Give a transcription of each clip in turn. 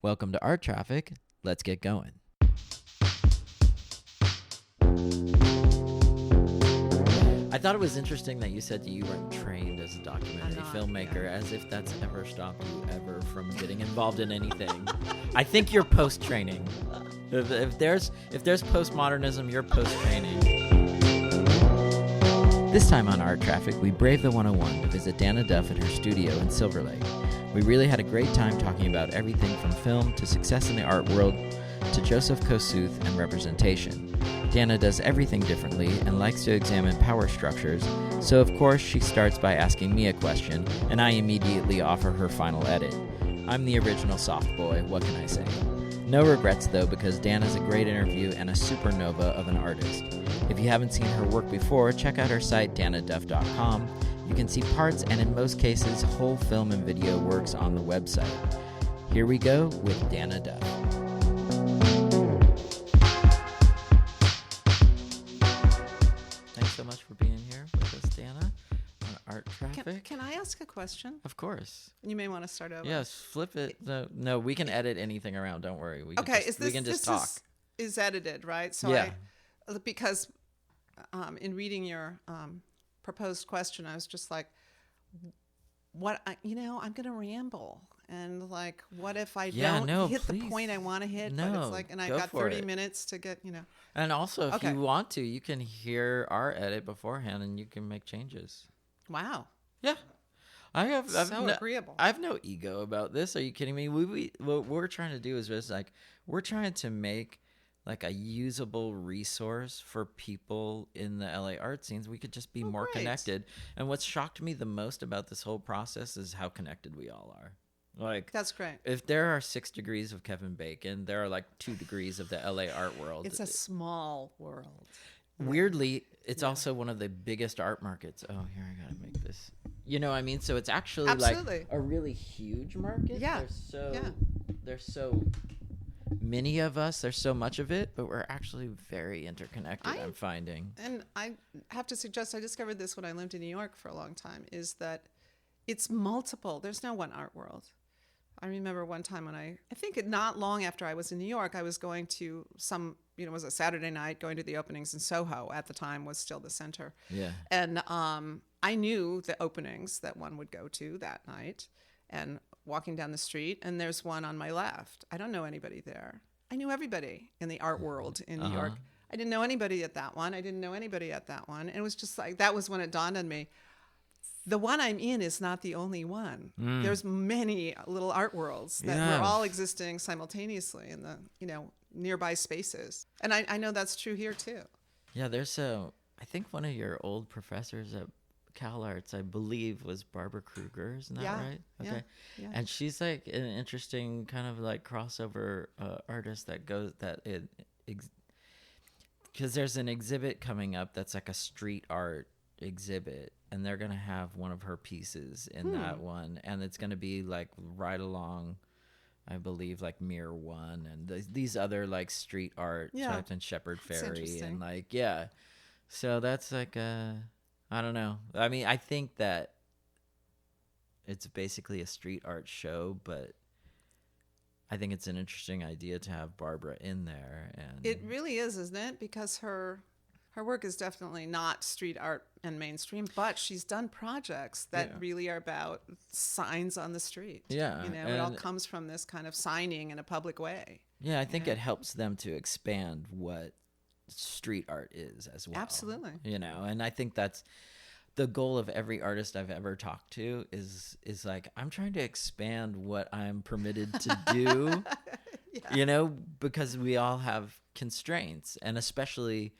Welcome to Art Traffic. Let's get going. I thought it was interesting that you said you weren't trained as a documentary filmmaker, as if that's ever stopped you ever from getting involved in anything. I think you're post-training. If there's postmodernism, you're post-training. This time on Art Traffic, we brave the 101 to visit Dana Duff at her studio in Silver Lake. We really had a great time talking about everything from film to success in the art world to Joseph Kosuth and representation. Dana does everything differently and likes to examine power structures, so of course she starts by asking me a question, and I immediately offer her final edit. I'm the original soft boy, what can I say? No regrets though, because Dana's a great interview and a supernova of an artist. If you haven't seen her work before, check out her site danaduff.com. You can see parts and in most cases whole film and video works on the website. Here we go with Dana Duff. Thanks so much for being here with us, Dana, on Art Traffic. Can I ask a question? Of course. You may want to start over. Yes, flip it. No, we can edit anything around. Don't worry. We can just talk. Is edited, right? So yeah. Because in reading your proposed question, I was just like, I'm going to ramble. And like, what if I don't hit the point I want to hit? But it's like, and I've got 30 minutes to get, And also, if you want to, you can hear our edit beforehand and you can make changes. Wow. Yeah. Agreeable. I have no ego about this. Are you kidding me? What we're trying to do is just like, we're trying to make like a usable resource for people in the LA art scenes. We could just be more connected. And what's shocked me the most about this whole process is how connected we all are. Like, that's great. If there are 6 degrees of Kevin Bacon, there are like 2 degrees of the LA art world. It's a small world. Weirdly, it's also one of the biggest art markets. Oh, here, I gotta make this. You know what I mean? So it's actually like a really huge market. Yeah. There's so many of us. There's so much of it, but we're actually very interconnected, I'm finding. And I have to suggest, I discovered this when I lived in New York for a long time, is that it's multiple. There's no one art world. I remember one time when I think not long after I was in New York, I was going to it was a Saturday night, going to the openings in Soho. At the time was still the center. Yeah. And I knew the openings that one would go to that night, and walking down the street, and there's one on my left. I don't know anybody there. I knew everybody in the art world in New York. I didn't know anybody at that one. I didn't know anybody at that one. And it was just like, that was when it dawned on me. The one I'm in is not the only one. There's many little art worlds that were all existing simultaneously in the, nearby spaces. And I know that's true here too. Yeah, I think one of your old professors at Cal Arts, I believe, was Barbara Kruger. Isn't that right? Okay. Yeah. And she's like an interesting kind of like crossover artist because there's an exhibit coming up that's like a street art exhibit, and they're going to have one of her pieces in that one, and it's going to be like right along, I believe, like Mirror One and these other like street art types, and Shepherd Ferry, and like, so that's like I don't know. I mean, I think that it's basically a street art show, but I think it's an interesting idea to have Barbara in there. And it really is, isn't it? Because her work is definitely not street art and mainstream, but she's done projects that really are about signs on the street. Yeah. It all comes from this kind of signing in a public way. Yeah, I think it helps them to expand what street art is as well. Absolutely. And I think that's the goal of every artist I've ever talked to is like, I'm trying to expand what I'm permitted to do, because we all have constraints, and especially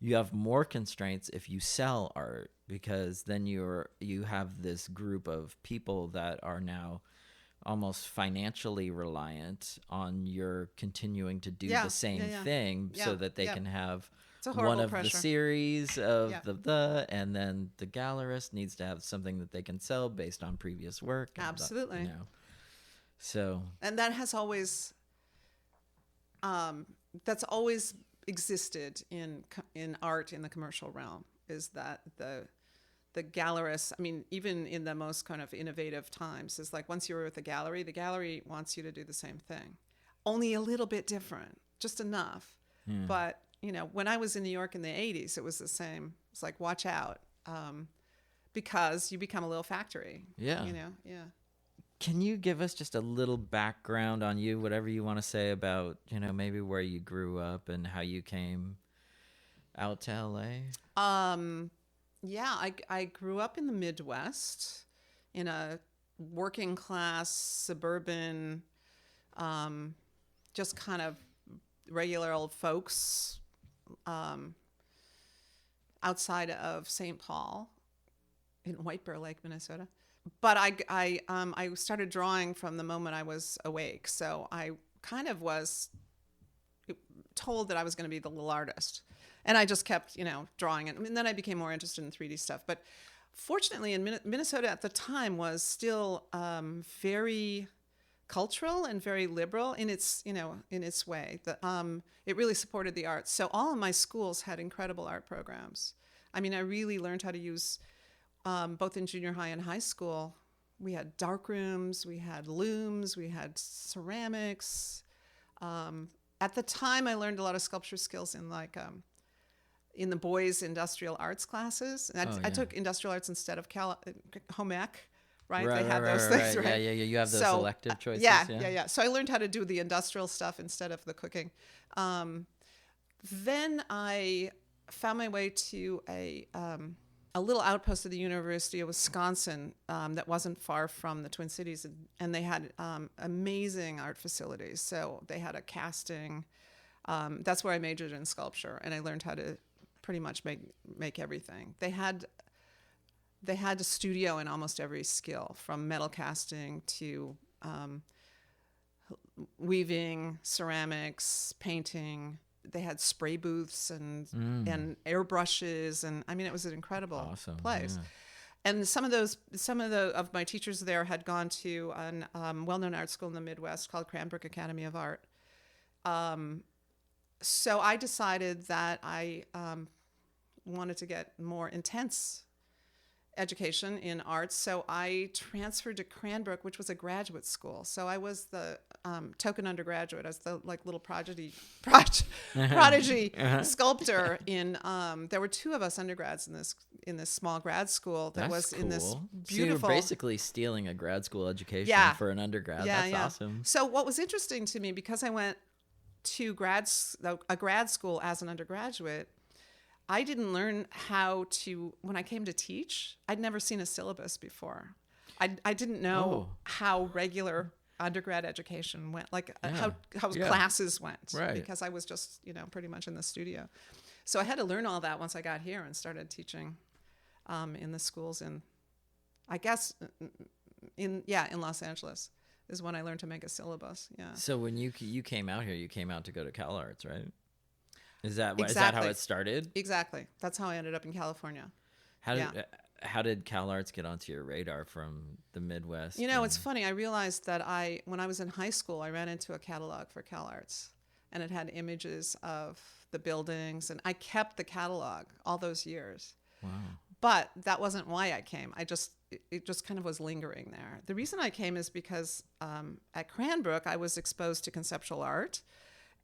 you have more constraints if you sell art, because then you have this group of people that are now almost financially reliant on your continuing to do the same thing so that they can have one of pressure. the series of and then the gallerist needs to have something that they can sell based on previous work. Absolutely. So. And that has always, that's always existed in art in the commercial realm, is that the gallerists, I mean, even in the most kind of innovative times, is like once you're with the gallery wants you to do the same thing, only a little bit different, just enough. But, you know, when I was in New York in the 80s, it was the same. It's like, watch out, because you become a little factory. Yeah. You know, yeah. Can you give us just a little background on you, whatever you want to say about, you know, maybe where you grew up and how you came out to LA? Yeah, I grew up in the Midwest in a working class, suburban, just kind of regular old folks, outside of St. Paul in White Bear Lake, Minnesota. But I started drawing from the moment I was awake. So I kind of was told that I was going to be the little artist. And I just kept, you know, drawing. And then I became more interested in 3D stuff. But fortunately, in Minnesota at the time was still very cultural and very liberal in its, you know, in its way. It really supported the arts. So all of my schools had incredible art programs. I mean, I really learned how to use, both in junior high and high school, we had dark rooms, we had looms, we had ceramics. At the time, I learned a lot of sculpture skills in in the boys' industrial arts classes. And I took industrial arts instead of home ec, right? They had those things, right? Yeah. You have those elective choices. Yeah. So I learned how to do the industrial stuff instead of the cooking. Then I found my way to a little outpost of the University of Wisconsin that wasn't far from the Twin Cities, and they had amazing art facilities. So they had a casting. That's where I majored in sculpture, and I learned how to pretty much make everything. They had a studio in almost every skill, from metal casting to weaving, ceramics, painting. They had spray booths and airbrushes, and I mean, it was an incredible place. Yeah. And some of my teachers there had gone to a well-known art school in the Midwest called Cranbrook Academy of Art. So I decided that I wanted to get more intense education in arts. So I transferred to Cranbrook, which was a graduate school. So I was the token undergraduate. I was the little prodigy sculptor in. There were two of us undergrads in this small grad school that was cool. In this beautiful. So you're basically stealing a grad school education for an undergrad. That's awesome. So what was interesting to me, because I went to a grad school as an undergraduate, I didn't learn how to, when I came to teach, I'd never seen a syllabus before. I didn't know how regular undergrad education went, how classes went, because I was just, you know, pretty much in the studio. So I had to learn all that once I got here and started teaching in the schools in Los Angeles is when I learned to make a syllabus. Yeah. So when you came out here, you came out to go to Cal Arts, right? Is that how it started? Exactly. That's how I ended up in California. How did Cal Arts get onto your radar from the Midwest? You know, it's funny. I realized that when I was in high school, I ran into a catalog for Cal Arts, and it had images of the buildings, and I kept the catalog all those years. Wow. But that wasn't why I came. It just kind of was lingering there. The reason I came is because at Cranbrook, I was exposed to conceptual art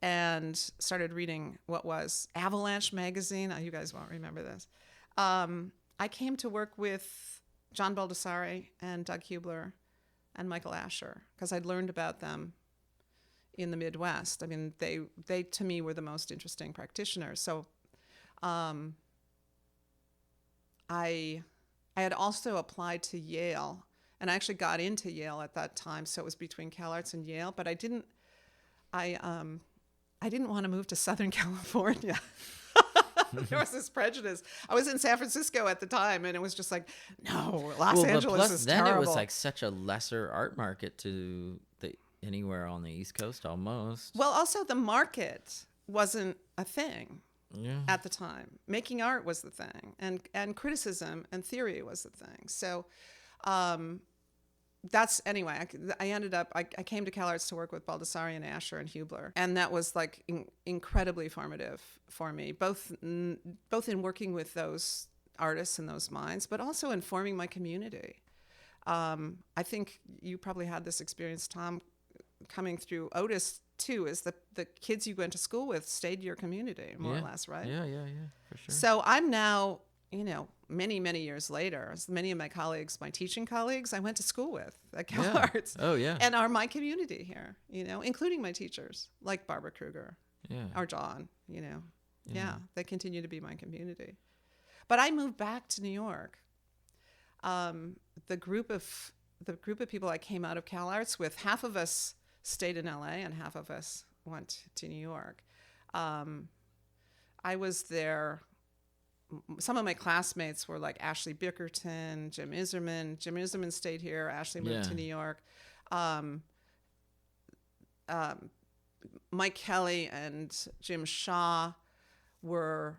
and started reading what was Avalanche magazine. Oh, you guys won't remember this. I came to work with John Baldessari and Doug Hubler and Michael Asher because I'd learned about them in the Midwest. I mean, they to me were the most interesting practitioners. So I had also applied to Yale, and I actually got into Yale at that time. So it was between Cal Arts and Yale, but I didn't want to move to Southern California. There was this prejudice. I was in San Francisco at the time, and it was just like, no, Los Angeles is terrible. Then it was like such a lesser art market to anywhere on the East Coast almost. Well, also the market wasn't a thing at the time. Making art was the thing, and criticism and theory was the thing. So that's anyway. I ended up. I came to Cal Arts to work with Baldessari and Asher and Hubler, and that was like incredibly formative for me, both in working with those artists and those minds, but also informing my community. I think you probably had this experience, Tom, coming through Otis too, is the kids you went to school with stayed your community, more or less, right? Yeah, for sure. So I'm now, many, many years later, as many of my colleagues, my teaching colleagues, I went to school with at CalArts. Oh, yeah. And are my community here, including my teachers, like Barbara Kruger or John, they continue to be my community. But I moved back to New York. The group of people I came out of CalArts with, half of us stayed in LA and half of us went to New York. I was there. Some of my classmates were like Ashley Bickerton, Jim Iserman. Jim Iserman stayed here. Ashley moved to New York. Mike Kelly and Jim Shaw were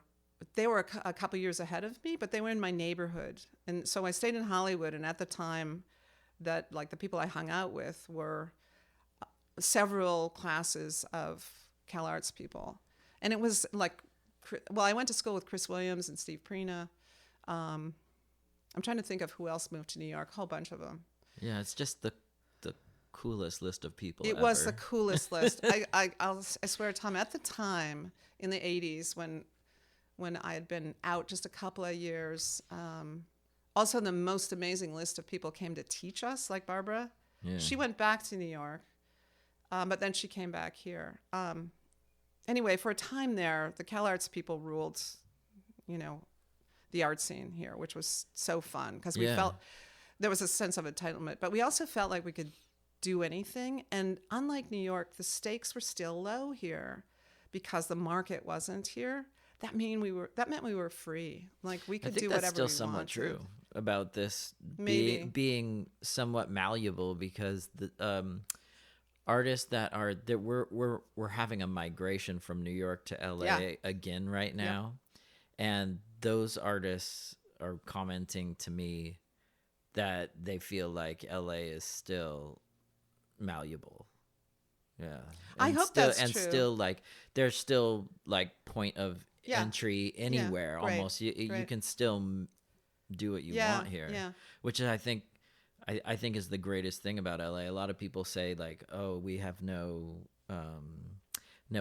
a couple years ahead of me, but they were in my neighborhood. And so I stayed in Hollywood. And at the time that like the people I hung out with were several classes of CalArts people. And it was like, I went to school with Chris Williams and Steve Prina. I'm trying to think of who else moved to New York, a whole bunch of them. Yeah, it's just the coolest list of people It ever. was the coolest list. I swear, Tom, at the time in the 80s when I had been out just a couple of years, also the most amazing list of people came to teach us, like Barbara. Yeah. She went back to New York, but then she came back here. Anyway, for a time there, the CalArts people ruled, the art scene here, which was so fun because we felt there was a sense of entitlement, but we also felt like we could do anything. And unlike New York, the stakes were still low here because the market wasn't here. That meant we were free. Like we could do whatever we wanted. That's still somewhat true about this being somewhat malleable, because the artists that we're having a migration from New York to LA again right now, and those artists are commenting to me that they feel like LA is still malleable. Yeah, I hope that's and true. Still, like, there's still like point of entry anywhere. Almost you can still do what you want here, which I think is the greatest thing about LA. A lot of people say like, oh, we have no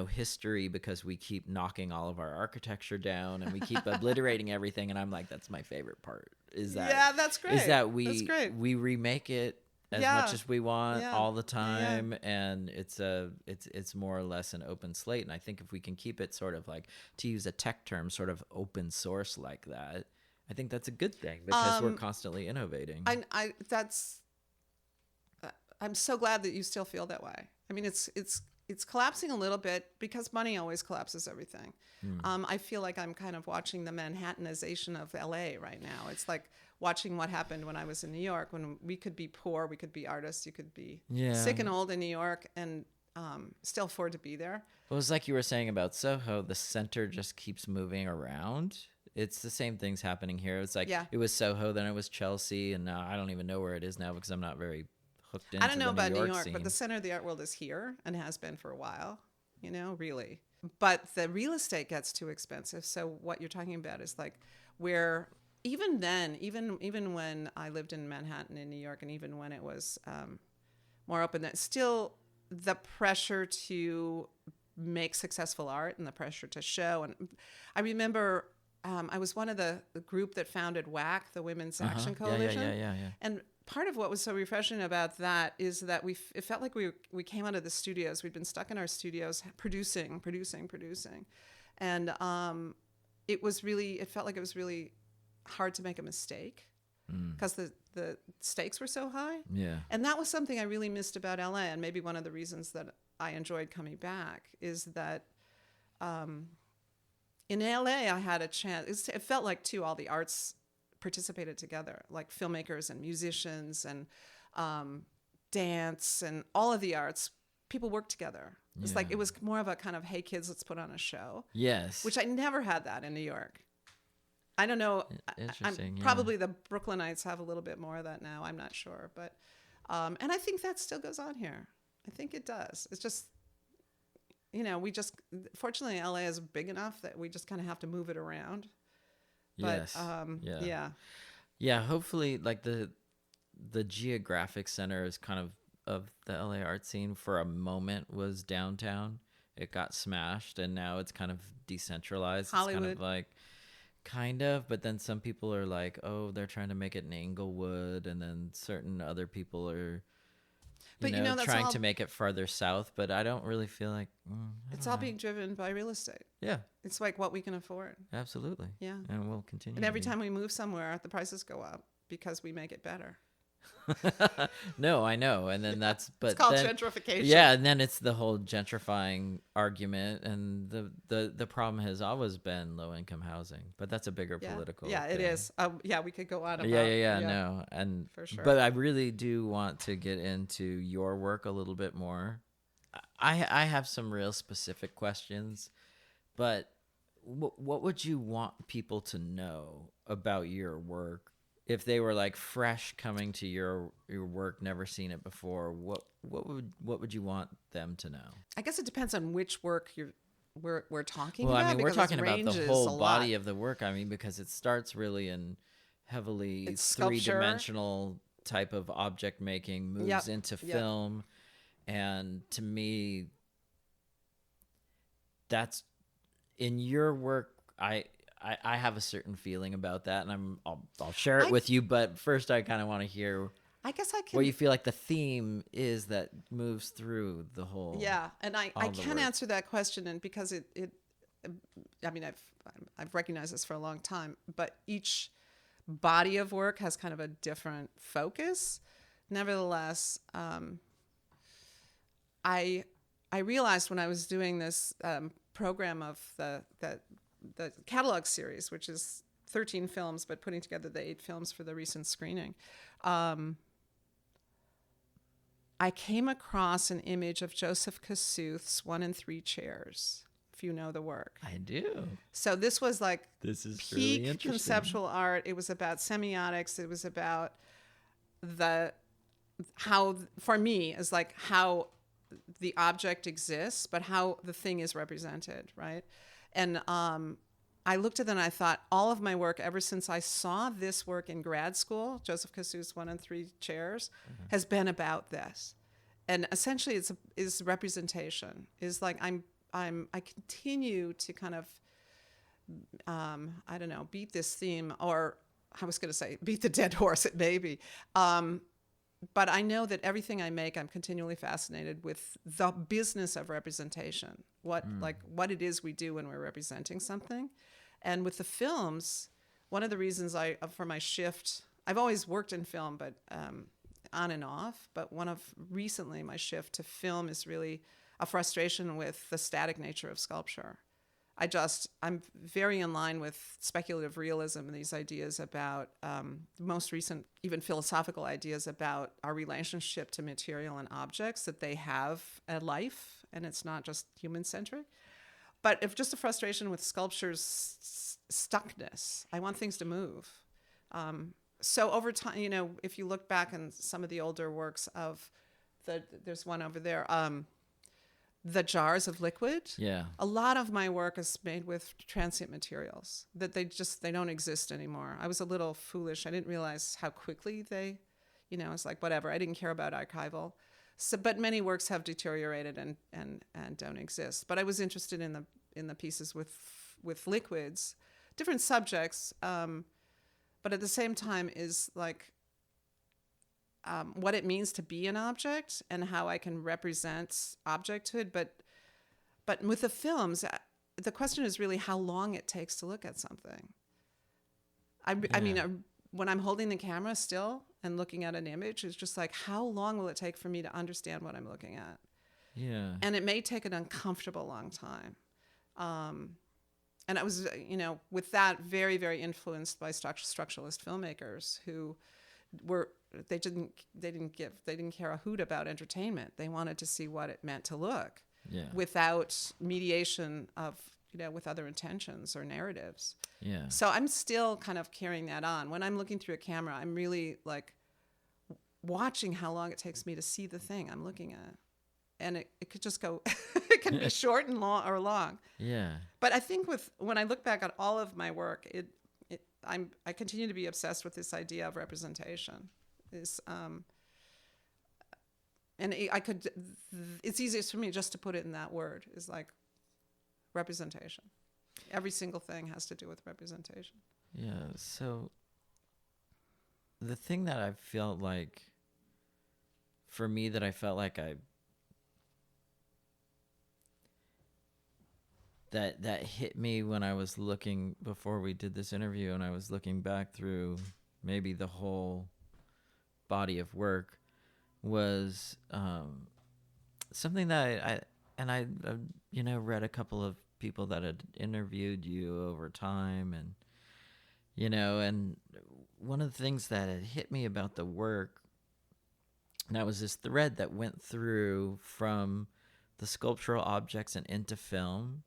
history because we keep knocking all of our architecture down and we keep obliterating everything. And I'm like, that's my favorite part. That's great. Is that we remake it as much as we want all the time, and it's more or less an open slate. And I think if we can keep it sort of like, to use a tech term, sort of open source like that, I think that's a good thing because we're constantly innovating. I'm so glad that you still feel that way. I mean, it's collapsing a little bit because money always collapses everything. I feel like I'm kind of watching the Manhattanization of LA right now. It's like watching what happened when I was in New York, when we could be poor, we could be artists, you could be sick and old in New York and still afford to be there. Well, it was like you were saying about Soho, the center just keeps moving around. It's the same things happening here. It's like it was Soho, then it was Chelsea, and now I don't even know where it is now because I'm not very hooked into I don't know about New York, scene. but the center of the art world is here and has been for a while, really. But the real estate gets too expensive. So what you're talking about is like where even then, even when I lived in Manhattan in New York, and even when it was more open, that still the pressure to make successful art and the pressure to show. And I remember I was one of the group that founded WAC, the Women's Action Coalition. Yeah. And part of what was so refreshing about that is that it felt like we came out of the studios. We'd been stuck in our studios producing. And it felt like it was really hard to make a mistake because the stakes were so high. Yeah. And that was something I really missed about LA. And maybe one of the reasons that I enjoyed coming back is that in LA, I had a chance. It felt like, too, all the arts participated together, like filmmakers and musicians and dance and all of the arts. People worked together. It's like it was more of a kind of, hey, kids, let's put on a show. Yes. Which I never had that in New York. I don't know. Interesting. Probably the Brooklynites have a little bit more of that now. I'm not sure. But and I think that still goes on here. I think it does. It's just, fortunately, LA is big enough that we just kind of have to move it around. But Yes. Yeah. yeah. Yeah, hopefully like the geographic center is kind of the LA art scene for a moment was downtown. It got smashed and now it's kind of decentralized. It's kind Hollywood. of like kind of, but then some people are like, "Oh, they're trying to make it in Inglewood," and then certain other people are But you know, that's trying all, to make it farther south, but I don't really feel like I it's don't all know. being driven by real estate. Yeah, It's like what we can afford. absolutely. Yeah. And we'll continue. And every to time we move somewhere, the prices go up because we make it better. No, I know. And then but It's called then, gentrification. yeah, and then it's the whole gentrifying argument, and the problem has always been low income housing, but that's a bigger Yeah. political. Yeah, it thing. is. Yeah, we could go on about. Yeah, no, and For sure. but I really do want to get into your work a little bit more. I have some real specific questions, but what would you want people to know about your work if they were like fresh coming to your work, never seen it before? What would you want them to know? I guess it depends on which work we're talking Well, about. I mean, we're because talking about the ranges whole a body lot. of the work. I mean, because it starts really in heavily It's sculpture. three-dimensional type of object making, moves Yep, into yep. film, and to me, that's in your work. I have a certain feeling about that, and I'll share it with you. But first, I kind of want to hear I guess I can. what you feel like the theme is that moves through the whole. Yeah, and I all the can work. answer that question, and because it I mean, I've recognized this for a long time, but each body of work has kind of a different focus. Nevertheless, I realized when I was doing this program of the catalog series, which is 13 films, but putting together the 8 films for the recent screening, I came across an image of Joseph Kosuth's 1 and 3 chairs, if you know the work. I do. So this was like This is really peak interesting. conceptual art. It was about semiotics. It was about how, for me, is like how the object exists, but how the thing is represented, right? And I looked at them and I thought, all of my work ever since I saw this work in grad school, Joseph Kosuth's 1 and 3 chairs, has been about this. And essentially is representation. Is like I continue to kind of I don't know, beat this theme, or I was going to say beat the dead horse, it may be. But I know that everything I make, I'm continually fascinated with the business of representation, what it is we do when we're representing something. And with the films, one of the reasons for my shift, I've always worked in film, but on and off, but recently my shift to film is really a frustration with the static nature of sculpture. I'm very in line with speculative realism and these ideas about most recent, even philosophical ideas about our relationship to material and objects, that they have a life and it's not just human-centric. But if just a frustration with sculpture's stuckness, I want things to move. So over time, if you look back in some of the older works there's one over there, the jars of liquid. Yeah. A lot of my work is made with transient materials that they don't exist anymore. I was a little foolish. I didn't realize how quickly it's like, whatever. I didn't care about archival. So, but many works have deteriorated and don't exist. But I was interested in the pieces with liquids, different subjects. But at the same time is like, what it means to be an object and how I can represent objecthood. But with the films, the question is really how long it takes to look at something. I mean, when I'm holding the camera still and looking at an image, it's just like, how long will it take for me to understand what I'm looking at? Yeah. And it may take an uncomfortable long time. And I was, with that, very, very influenced by structuralist filmmakers who they didn't care a hoot about entertainment. They wanted to see what it meant to look, without mediation of with other intentions or narratives. Yeah. So I'm still kind of carrying that on. When I'm looking through a camera, I'm really like watching how long it takes me to see the thing I'm looking at, and it could just go. It can be short and long or long. Yeah. But I think when I look back at all of my work, I continue to be obsessed with this idea of representation. And it's easiest for me just to put it in that word, is like representation. Every single thing has to do with representation. Yeah. So the thing that I felt like, for me, that I felt like that hit me when I was looking, before we did this interview, and I was looking back through maybe the whole body of work, was something that I read a couple of people that had interviewed you over time, and and one of the things that had hit me about the work, and that was this thread that went through from the sculptural objects and into film,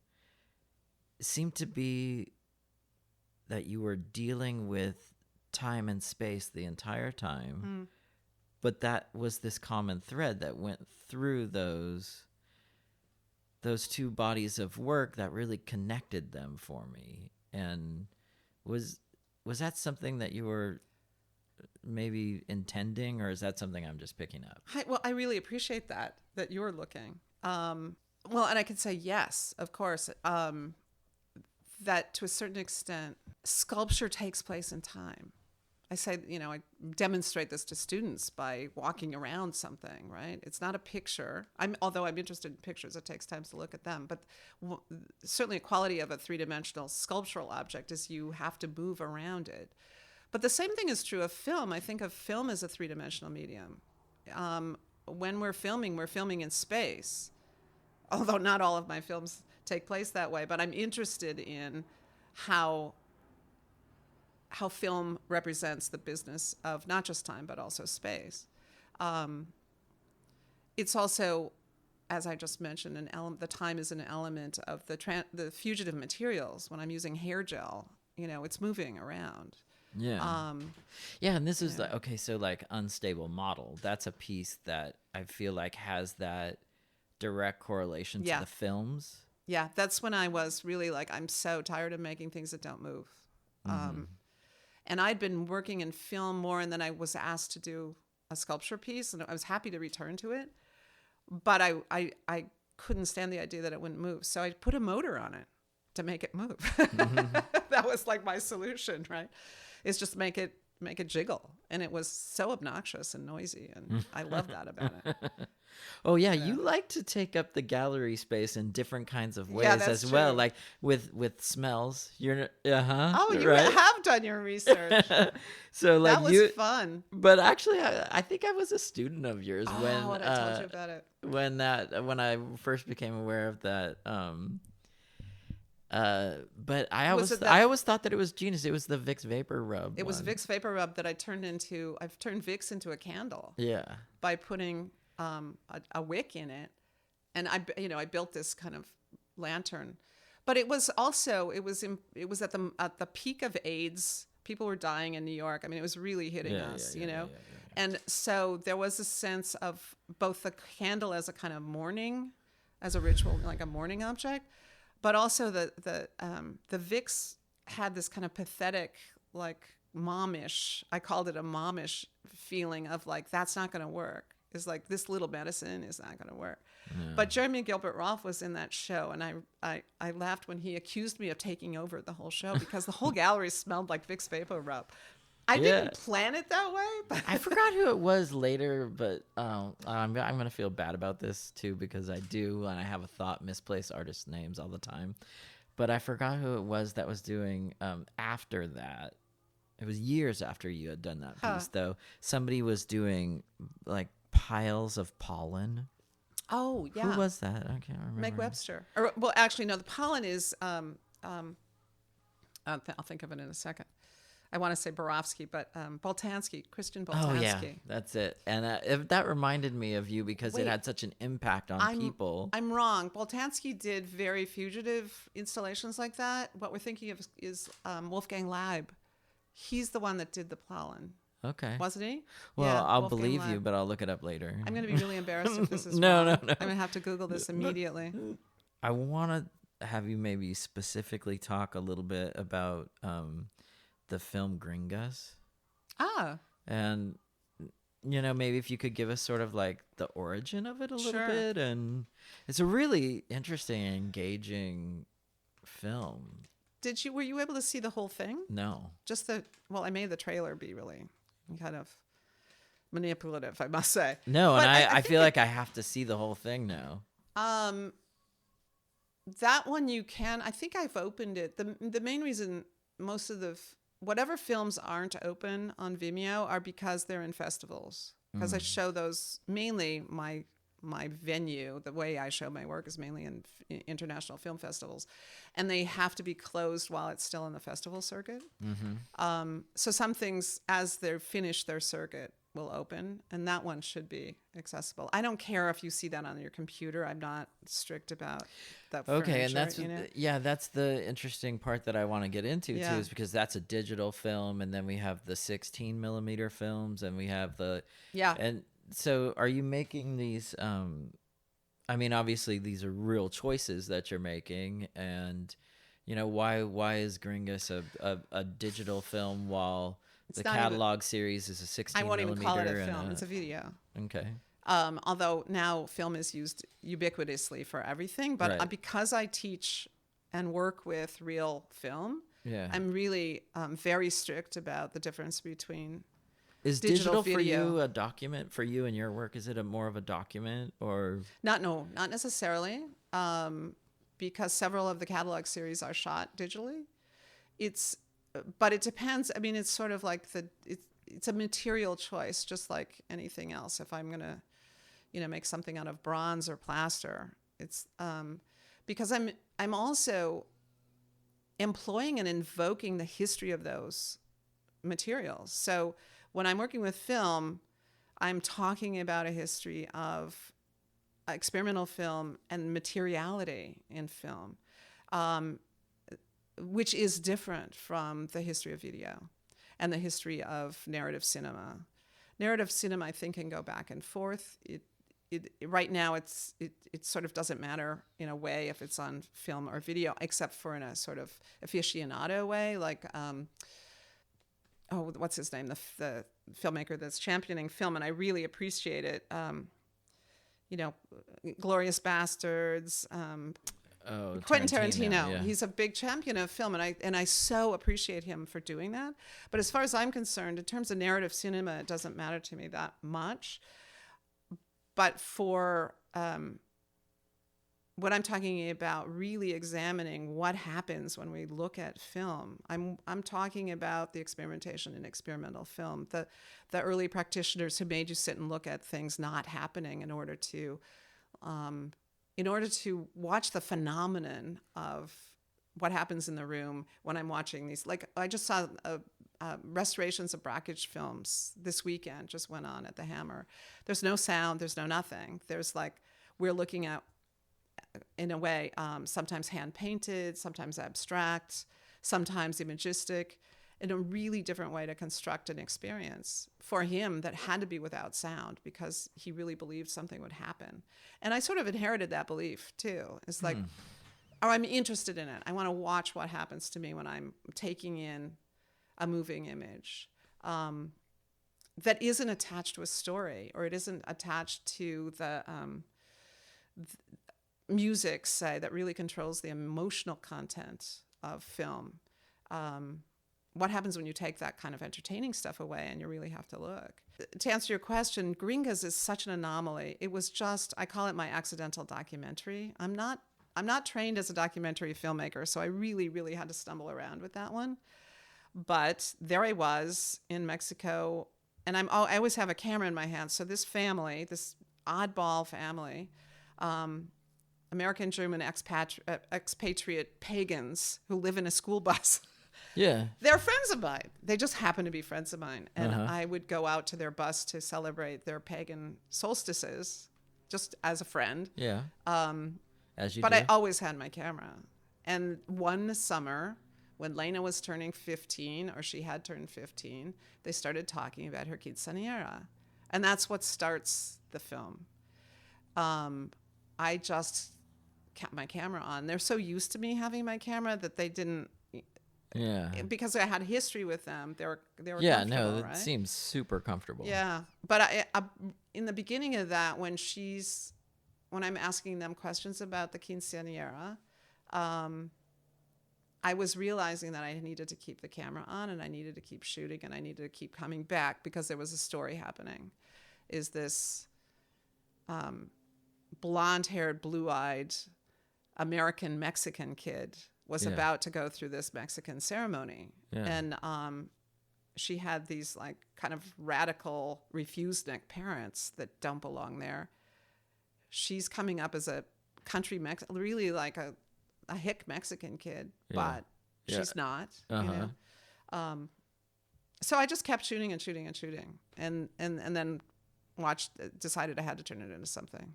seemed to be that you were dealing with time and space the entire time. But that was this common thread that went through those two bodies of work that really connected them for me. And was that something that you were maybe intending, or is that something I'm just picking up? I really appreciate that you're looking. And I could say yes, of course. That to a certain extent, sculpture takes place in time. I say, I demonstrate this to students by walking around something, right? It's not a picture. Although I'm interested in pictures, it takes time to look at them. But certainly a quality of a three-dimensional sculptural object is you have to move around it. But the same thing is true of film. I think of film as a three-dimensional medium. When we're filming in space, although not all of my films take place that way, but I'm interested in how film represents the business of not just time, but also space. It's also, as I just mentioned, the time is an element of the fugitive materials. When I'm using hair gel, it's moving around. Yeah. And this is so like Unstable Model. That's a piece that I feel like has that direct correlation to the films. Yeah, that's when I was really like, I'm so tired of making things that don't move. And I'd been working in film more, and then I was asked to do a sculpture piece, and I was happy to return to it. But I couldn't stand the idea that it wouldn't move. So I put a motor on it to make it move. That was like my solution, right? Is just make it jiggle. And it was so obnoxious and noisy, and I love that about it. Oh yeah, you like to take up the gallery space in different kinds of ways as true. well, like with smells. You're Oh, you right? have done your research. So like that was fun. But actually, I think I was a student of yours when I told you about it. When I first became aware of that. But I always thought that it was genius. It was the Vicks Vapor Rub. It was Vicks Vapor Rub that I've turned Vicks into a candle. Yeah. By putting a wick in it, and I built this kind of lantern, but it was at the peak of AIDS. People were dying in New York. I mean, it was really hitting us, and so there was a sense of both the candle as a kind of mourning, as a ritual, like a mourning object, but also the Vicks had this kind of pathetic, like momish. I called it a momish feeling of like, that's not going to work. It's like, this little medicine is not going to work. Yeah. But Jeremy Gilbert Rolfe was in that show, and I laughed when he accused me of taking over the whole show because the whole gallery smelled like Vicks Vapor Rub. I didn't plan it that way. But I forgot who it was later, but I'm going to feel bad about this too, because I do, and I have a thought, misplace artist names all the time. But I forgot who it was that was doing after that. It was years after you had done that piece, though. Somebody was doing like piles of pollen. Oh, yeah. Who was that? I can't remember. Meg Webster. Well, actually, no, the pollen is, I'll think of it in a second. I want to say Borowski, but Christian Boltanski. Oh, yeah, that's it. And that reminded me of you because it had such an impact on people. I'm wrong. Boltanski did very fugitive installations like that. What we're thinking of is Wolfgang Leib. He's the one that did the pollen. Okay. Wasn't he? Well, yeah, I'll believe you, but I'll look it up later. I'm going to be really embarrassed if this is No. I'm going to have to Google this immediately. I want to have you maybe specifically talk a little bit about the film Gringas. Ah, And, maybe if you could give us sort of like the origin of it a little Sure. bit. And it's a really interesting and engaging film. were you able to see the whole thing? No. Just I made the trailer be really kind of manipulative, I must say. No, But and I think feel like I have to see the whole thing now. That one you can. I think I've opened it. The main reason most of whatever films aren't open on Vimeo are because they're in festivals. Because I show those mainly my venue. The way I show my work is mainly in international film festivals, and they have to be closed while it's still in the festival circuit. So some things, as they finish their circuit, will open, and that one should be accessible. I don't care if you see that on your computer. I'm not strict about that. Okay, and that's that's the interesting part that I want to get into too, is because that's a digital film, and then we have the 16 millimeter films, and we have the And so, are you making these? I mean, obviously, these are real choices that you're making, and why is Gringas a digital film while the catalog series is a 16 I won't millimeter? even call it a film. It's a video. Okay. Although now film is used ubiquitously for everything, but Right. Because I teach and work with real film, Yeah. I'm really very strict about the difference between Is digital for video. you a document for you in your work? Is it more of a document or? not necessarily, because several of the catalog series are shot digitally. But it depends. I mean, it's sort of like it's a material choice, just like anything else. If I'm gonna, make something out of bronze or plaster, it's because I'm also employing and invoking the history of those materials. So when I'm working with film, I'm talking about a history of experimental film and materiality in film, which is different from the history of video and the history of narrative cinema. Narrative cinema, I think, can go back and forth. Right now, it sort of doesn't matter in a way if it's on film or video, except for in a sort of aficionado way, like what's his name? The filmmaker that's championing film, and I really appreciate it. Glorious Bastards. Quentin Tarantino. Yeah. He's a big champion of film, and I so appreciate him for doing that. But as far as I'm concerned, in terms of narrative cinema, it doesn't matter to me that much. But for what I'm talking about, really examining what happens when we look at film, I'm talking about the experimentation in experimental film, the early practitioners who made you sit and look at things not happening in order to watch the phenomenon of what happens in the room when I'm watching these. Like, I just saw restorations of Brakhage films this weekend, just went on at the Hammer. There's no sound, there's no nothing. There's we're looking at, in a way, sometimes hand-painted, sometimes abstract, sometimes imagistic, in a really different way to construct an experience for him that had to be without sound because he really believed something would happen. And I sort of inherited that belief too. It's like, I'm interested in it. I want to watch what happens to me when I'm taking in a moving image that isn't attached to a story, or it isn't attached to the music, say, that really controls the emotional content of film. What happens when you take that kind of entertaining stuff away and you really have to look? To answer your question, Gringas is such an anomaly. It was just, I call it my accidental documentary. I'm not trained as a documentary filmmaker, so I really, really had to stumble around with that one. But there I was in Mexico, and I always have a camera in my hand. So this family, this oddball family, American, German expatriate pagans who live in a school bus. Yeah. They're friends of mine. They just happen to be friends of mine. And I would go out to their bus to celebrate their pagan solstices just as a friend. Yeah. As you but do. I always had my camera. And one summer when Lena was turning 15, or she had turned 15, they started talking about her quinceañera. And that's what starts the film. I just kept my camera on. They're so used to me having my camera that they didn't Yeah. because I had history with them. They were Yeah, comfortable, no, it right? seems super comfortable. Yeah, but I in the beginning of that, when I'm asking them questions about the quinceañera, I was realizing that I needed to keep the camera on, and I needed to keep shooting, and I needed to keep coming back because there was a story happening. Is this blonde-haired, blue-eyed American Mexican kid was about to go through this Mexican ceremony, and she had these like kind of radical refuse-neck parents that don't belong there. She's coming up as a country really like a hick Mexican kid, but she's not. You know. So I just kept shooting and shooting and shooting, and then decided I had to turn it into something.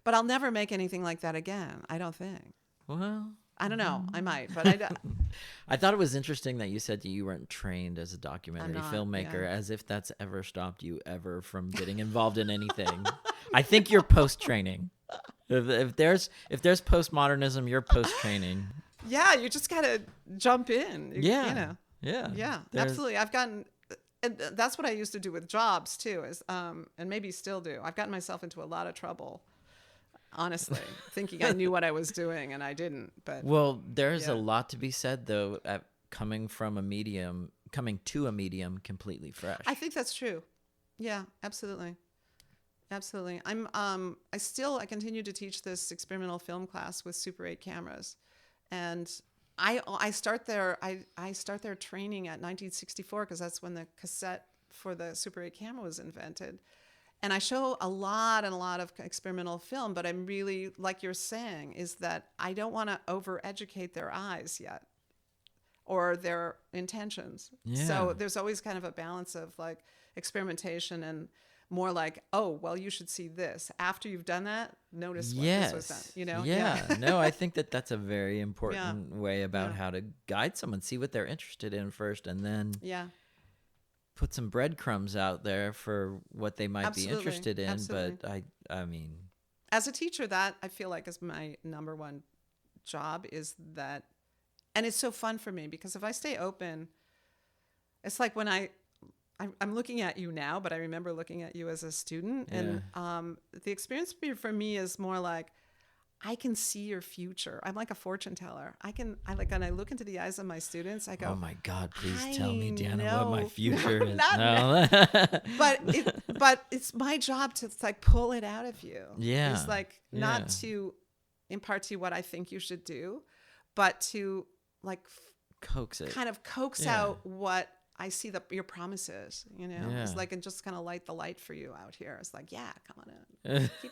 But I'll never make anything like that again, I don't think. Well, I don't know. I might, but I don't. I thought it was interesting that you said you weren't trained as a documentary filmmaker, as if that's ever stopped you ever from getting involved in anything. I think you're post-training. If there's postmodernism, you're post-training. Yeah, you just gotta jump in. You know. Yeah, Absolutely. I've gotten, and that's what I used to do with jobs too, and maybe still do. I've gotten myself into a lot of trouble, honestly, thinking I knew what I was doing and I didn't. But there's a lot to be said though, at coming to a medium completely fresh. I think that's true. Yeah, absolutely. Absolutely. I continue to teach this experimental film class with Super 8 cameras, and I start their training at 1964 because that's when the cassette for the Super 8 camera was invented. And I show a lot of experimental film, but I'm really, like you're saying, is that I don't want to over-educate their eyes yet or their intentions. Yeah. So there's always kind of a balance of like experimentation and more like, oh, well, you should see this. After you've done that, notice what this was done, you know? Yeah. No, I think that's a very important way about how to guide someone, see what they're interested in first, and then put some breadcrumbs out there for what they might be interested in. Absolutely. But I mean, as a teacher, that I feel like is my number one job, is that, and it's so fun for me because if I stay open, it's like when I'm looking at you now, but I remember looking at you as a student, and the experience for me is more like I can see your future. I'm like a fortune teller. When I look into the eyes of my students, I go, "Oh my God, please tell me, Dana, know. what my future is." But it's my job to like pull it out of you. Yeah, it's like not to impart to you what I think you should do, but to like coax out what I see your promises, you know. It's like, and just kind of light the light for you out here. It's like, come on in, keep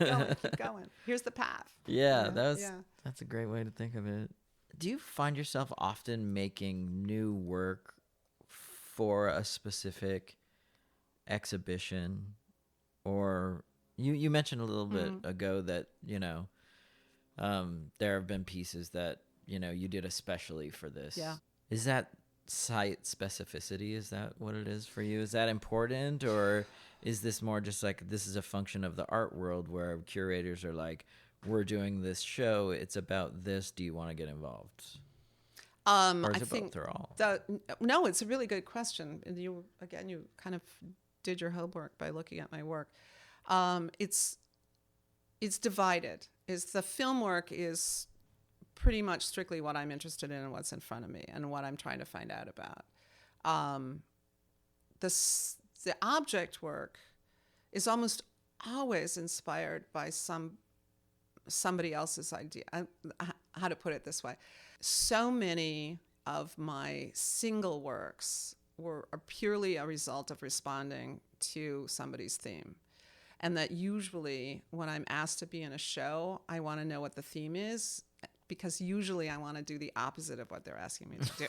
going. Here's the path. Yeah, that's a great way to think of it. Do you find yourself often making new work for a specific exhibition, or you mentioned a little bit ago that there have been pieces that you did especially for this. Yeah, is that site specificity, is that what it is for you? Is that important, or is this more just like this is a function of the art world where curators are like, we're doing this show, it's about this, do you want to get involved? Or is it both or all? No, it's a really good question, and you kind of did your homework by looking at my work. It's divided. The film work is pretty much strictly what I'm interested in and what's in front of me and what I'm trying to find out about. The object work is almost always inspired by somebody else's idea. How to put it this way. So many of my single works are purely a result of responding to somebody's theme. And that usually when I'm asked to be in a show, I want to know what the theme is, because usually I want to do the opposite of what they're asking me to do.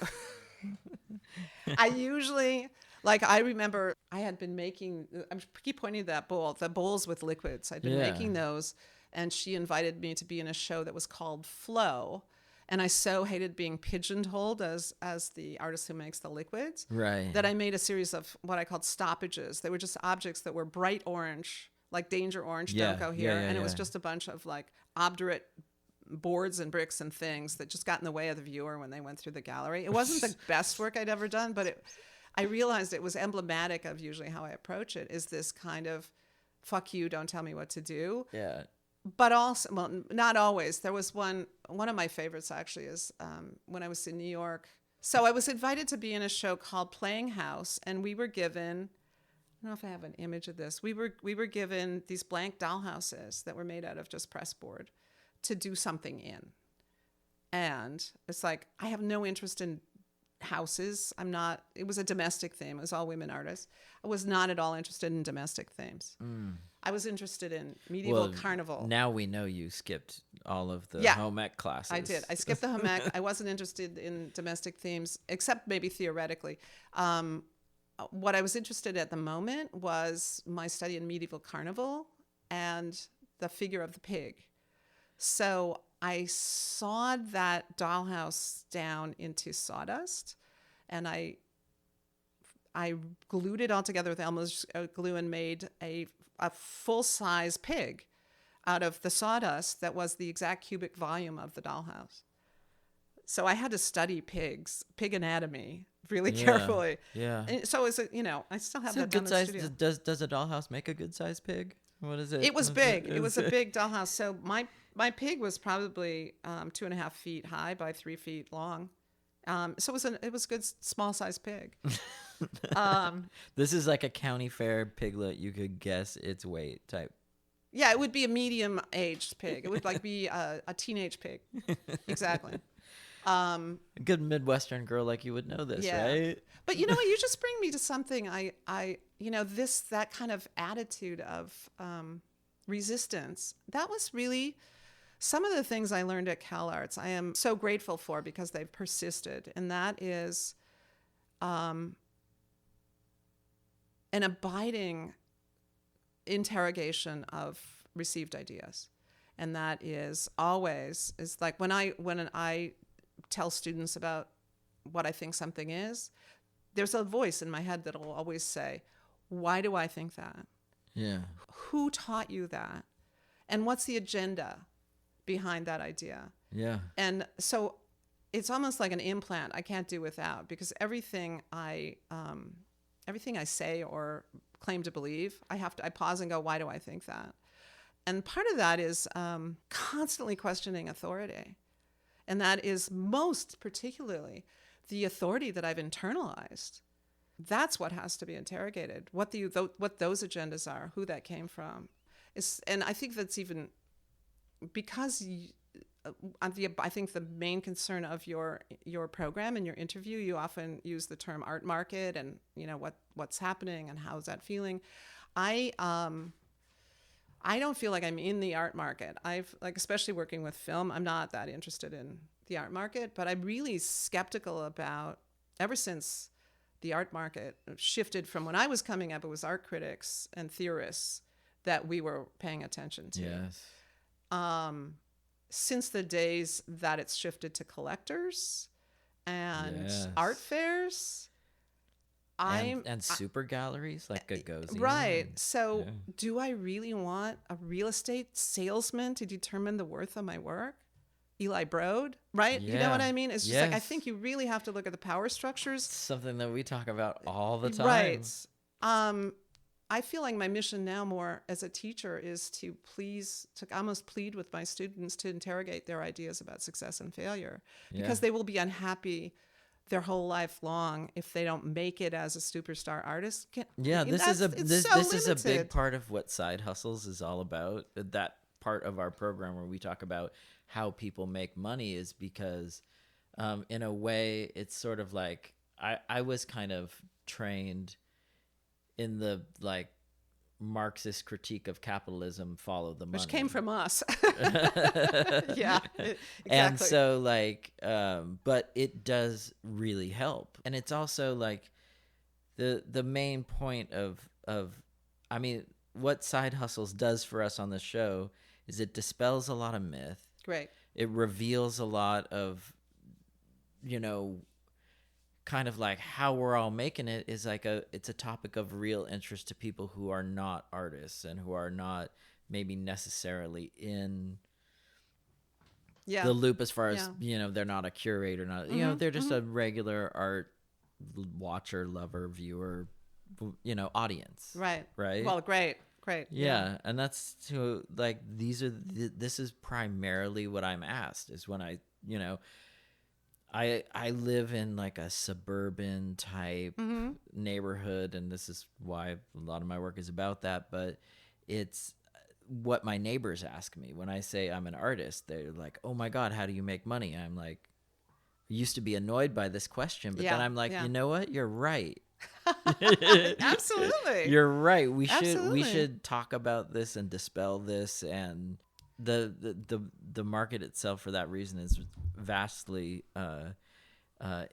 I remember I had been making, I keep pointing to that bowl, the bowls with liquids. I'd been making those, and she invited me to be in a show that was called Flow. And I so hated being pigeonholed as the artist who makes the liquids, that I made a series of what I called stoppages. They were just objects that were bright orange, like danger orange, don't go here. And it was just a bunch of like obdurate boards and bricks and things that just got in the way of the viewer when they went through the gallery. It wasn't the best work I'd ever done, but I realized it was emblematic of usually how I approach it, is this kind of, fuck you, don't tell me what to do. Yeah. But also, well, not always. There was one of my favorites actually is when I was in New York. So I was invited to be in a show called Playing House, and we were given, I don't know if I have an image of this. We were given these blank dollhouses that were made out of just pressboard to do something in. And it's like, I have no interest in houses. It was a domestic theme. It was all women artists. I was not at all interested in domestic themes. I was interested in medieval carnival. Now we know you skipped all of the home ec classes. I did. I skipped the home ec. I wasn't interested in domestic themes, except maybe theoretically. What I was interested in at the moment was my study in medieval carnival and the figure of the pig. So I sawed that dollhouse down into sawdust, and I glued it all together with Elmer's glue and made a full-size pig out of the sawdust that was the exact cubic volume of the dollhouse. So I had to study pig anatomy really carefully. Yeah. And so I still have that good down in the size. studio. Does a dollhouse make a good sized pig? What is it? It was big. It was a big dollhouse. So my pig was probably 2.5 feet high by 3 feet long. So it was a good small sized pig. This is like a county fair piglet. You could guess its weight type. Yeah, it would be a medium aged pig. It would like be a teenage pig. Exactly. A good Midwestern girl like you would know this, right? But you know what? You just bring me to something. That kind of attitude of resistance. That was really some of the things I learned at CalArts. I am so grateful for because they've persisted, and that is an abiding interrogation of received ideas, and that is like when I tell students about what I think something is, there's a voice in my head that will always say, why do I think that? Yeah. Who taught you that? And what's the agenda behind that idea? Yeah. And so it's almost like an implant I can't do without, because everything I say or claim to believe, I pause and go, why do I think that? And part of that is constantly questioning authority. And that is most particularly the authority that I've internalized. That's what has to be interrogated. What those agendas are, who that came from, and I think that's even because I think the main concern of your program and your interview, you often use the term art market and what's happening and how's that feeling. I don't feel like I'm in the art market. Especially working with film, I'm not that interested in the art market, but I'm really skeptical about, ever since the art market shifted from when I was coming up, it was art critics and theorists that we were paying attention to. Yes. Since the days that it's shifted to collectors and art fairs, and super galleries like Gagosian. Right. So do I really want a real estate salesman to determine the worth of my work? Eli Broad, right? Yeah. You know what I mean? It's just like, I think you really have to look at the power structures. Something that we talk about all the time. Right. I feel like my mission now more as a teacher is to almost plead with my students to interrogate their ideas about success and failure, because they will be unhappy their whole life long if they don't make it as a superstar artist. This is a big part of what Side Hustles is all about. That part of our program where we talk about how people make money is because in a way it's sort of like I was kind of trained in the like Marxist critique of capitalism, follow the money, which came from us. Yeah, exactly. And so but it does really help. And it's also like the main point of I mean, what Side Hustles does for us on the show is it dispels a lot of myth. Great. It reveals a lot of, kind of like how we're all making it is like it's a topic of real interest to people who are not artists and who are not maybe necessarily in Yeah. the loop as far as, Yeah. you know, they're not a curator, not, you know, they're just a regular art watcher, lover, viewer, you know, audience. Right. Right. Well, great. Yeah. And that's to like, this is primarily what I'm asked is when I, you know, I live in like a suburban type neighborhood, and this is why a lot of my work is about that. But it's what my neighbors ask me when I say I'm an artist. They're like, "Oh my God, how do you make money?" I'm like, I used to be annoyed by this question, but then I'm like, you know what? You're right. Absolutely. You're right. We Absolutely. should talk about this and dispel this, and the market itself for that reason is vastly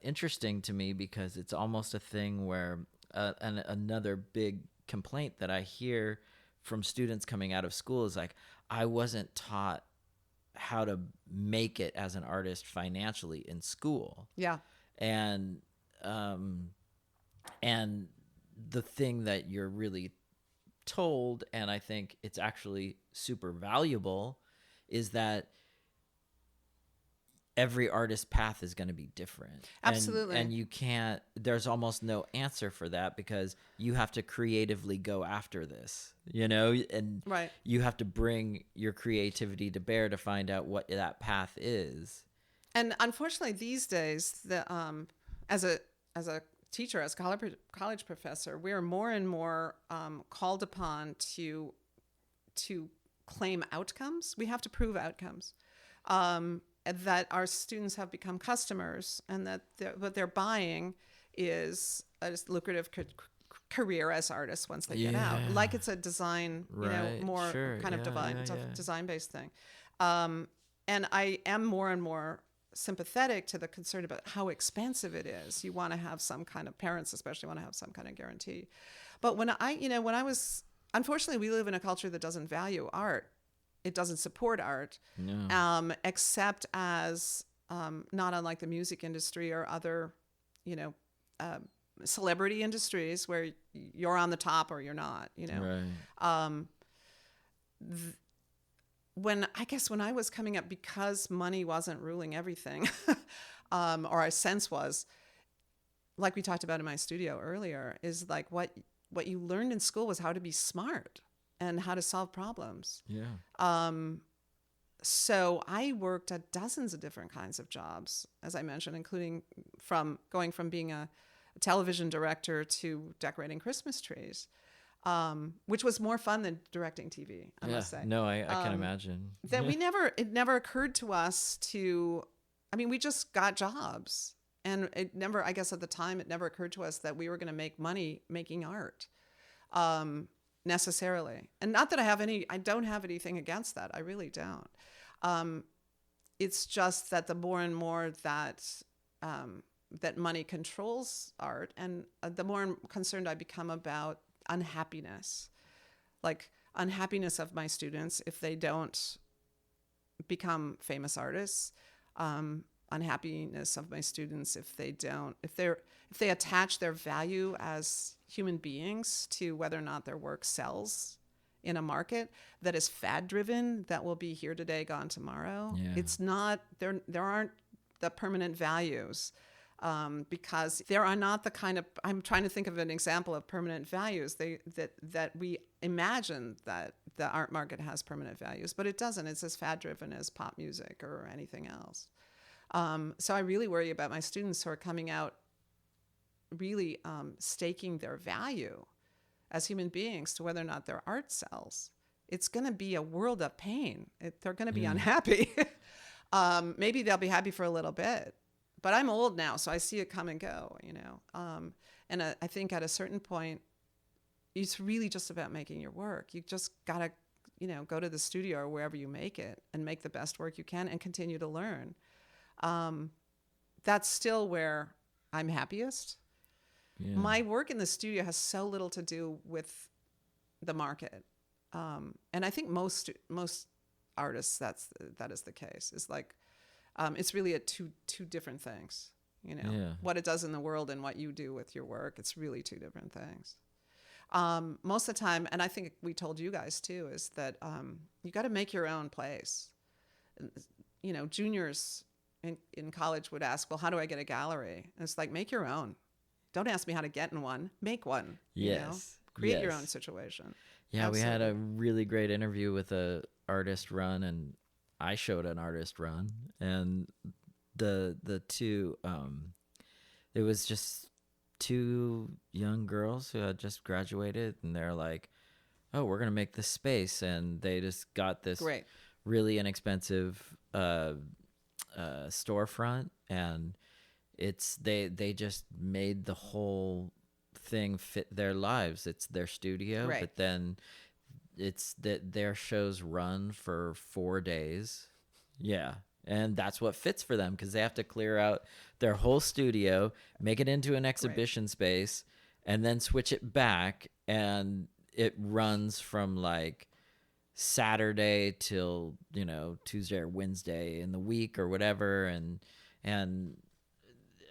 interesting to me, because it's almost a thing where another big complaint that I hear from students coming out of school is like, I wasn't taught how to make it as an artist financially in school. Yeah. And the thing that you're really told, and I think it's actually super valuable, is that every artist's path is going to be different. Absolutely. And you can't, there's almost no answer for that, because you have to creatively go after this, you know, and Right. you have to bring your creativity to bear to find out what that path is. And unfortunately, these days, as a teacher, as a college professor, we are more and more called upon to claim outcomes. We have to prove outcomes. That our students have become customers, and that what they're buying is a lucrative career as artists once they get out. Like it's a design, you know, more kind of design-based thing. And I am more and more sympathetic to the concern about how expensive it is. You want to have some kind of, parents especially want to have some kind of guarantee. But when I was, unfortunately, we live in a culture that doesn't value art. It doesn't support art, except as not unlike the music industry or other, you know, celebrity industries where you're on the top or you're not, you know. Right. When I was coming up, because money wasn't ruling everything, or our sense was, like we talked about in my studio earlier, is like what you learned in school was how to be smart and how to solve problems. Yeah. So I worked at dozens of different kinds of jobs, as I mentioned, including going from being a television director to decorating Christmas trees, which was more fun than directing TV, I must say. No, I can imagine. That it never occurred to us we just got jobs. And I guess at the time, it never occurred to us that we were going to make money making art. Necessarily. And not that I don't have anything against that. I really don't. It's just that the more and more that money controls art, and the more concerned I become about unhappiness, like unhappiness of my students if they don't become famous artists, unhappiness of my students if they attach their value as human beings to whether or not their work sells in a market that is fad driven, that will be here today, gone tomorrow. Yeah. It's not, there aren't the permanent values, because there are not the kind of, I'm trying to think of an example of permanent values that we imagine that the art market has permanent values, but it doesn't. It's as fad driven as pop music or anything else. So I really worry about my students who are coming out really staking their value as human beings to whether or not their art sells. It's going to be a world of pain. They're going to be unhappy. Maybe they'll be happy for a little bit, but I'm old now, so I see it come and go, you know. And I think at a certain point, it's really just about making your work. You just got to, you know, go to the studio or wherever you make it and make the best work you can and continue to learn. That's still where I'm happiest. Yeah. My work in the studio has so little to do with the market. And I think most artists, that is the case. It's like, it's really two different things, you know. Yeah. What it does in the world and what you do with your work, it's really two different things. Most of the time, and I think we told you guys too, is that you got to make your own place. juniors in college would ask, well, how do I get a gallery? And it's like, make your own. Don't ask me how to get in one. Make one. Yes. Create your own situation. Yeah, Absolutely. we had a really great interview with a artist run, and I showed an artist run, and the two it was just two young girls who had just graduated, and they're like, oh, we're gonna make this space, and they just got this Great. really inexpensive storefront, and they just made the whole thing fit their lives. It's their studio, Right. but then it's that their shows run for 4 days. Yeah. And that's what fits for them, because they have to clear out their whole studio, make it into an exhibition space, and then switch it back. And it runs from like Saturday till, Tuesday or Wednesday in the week or whatever. And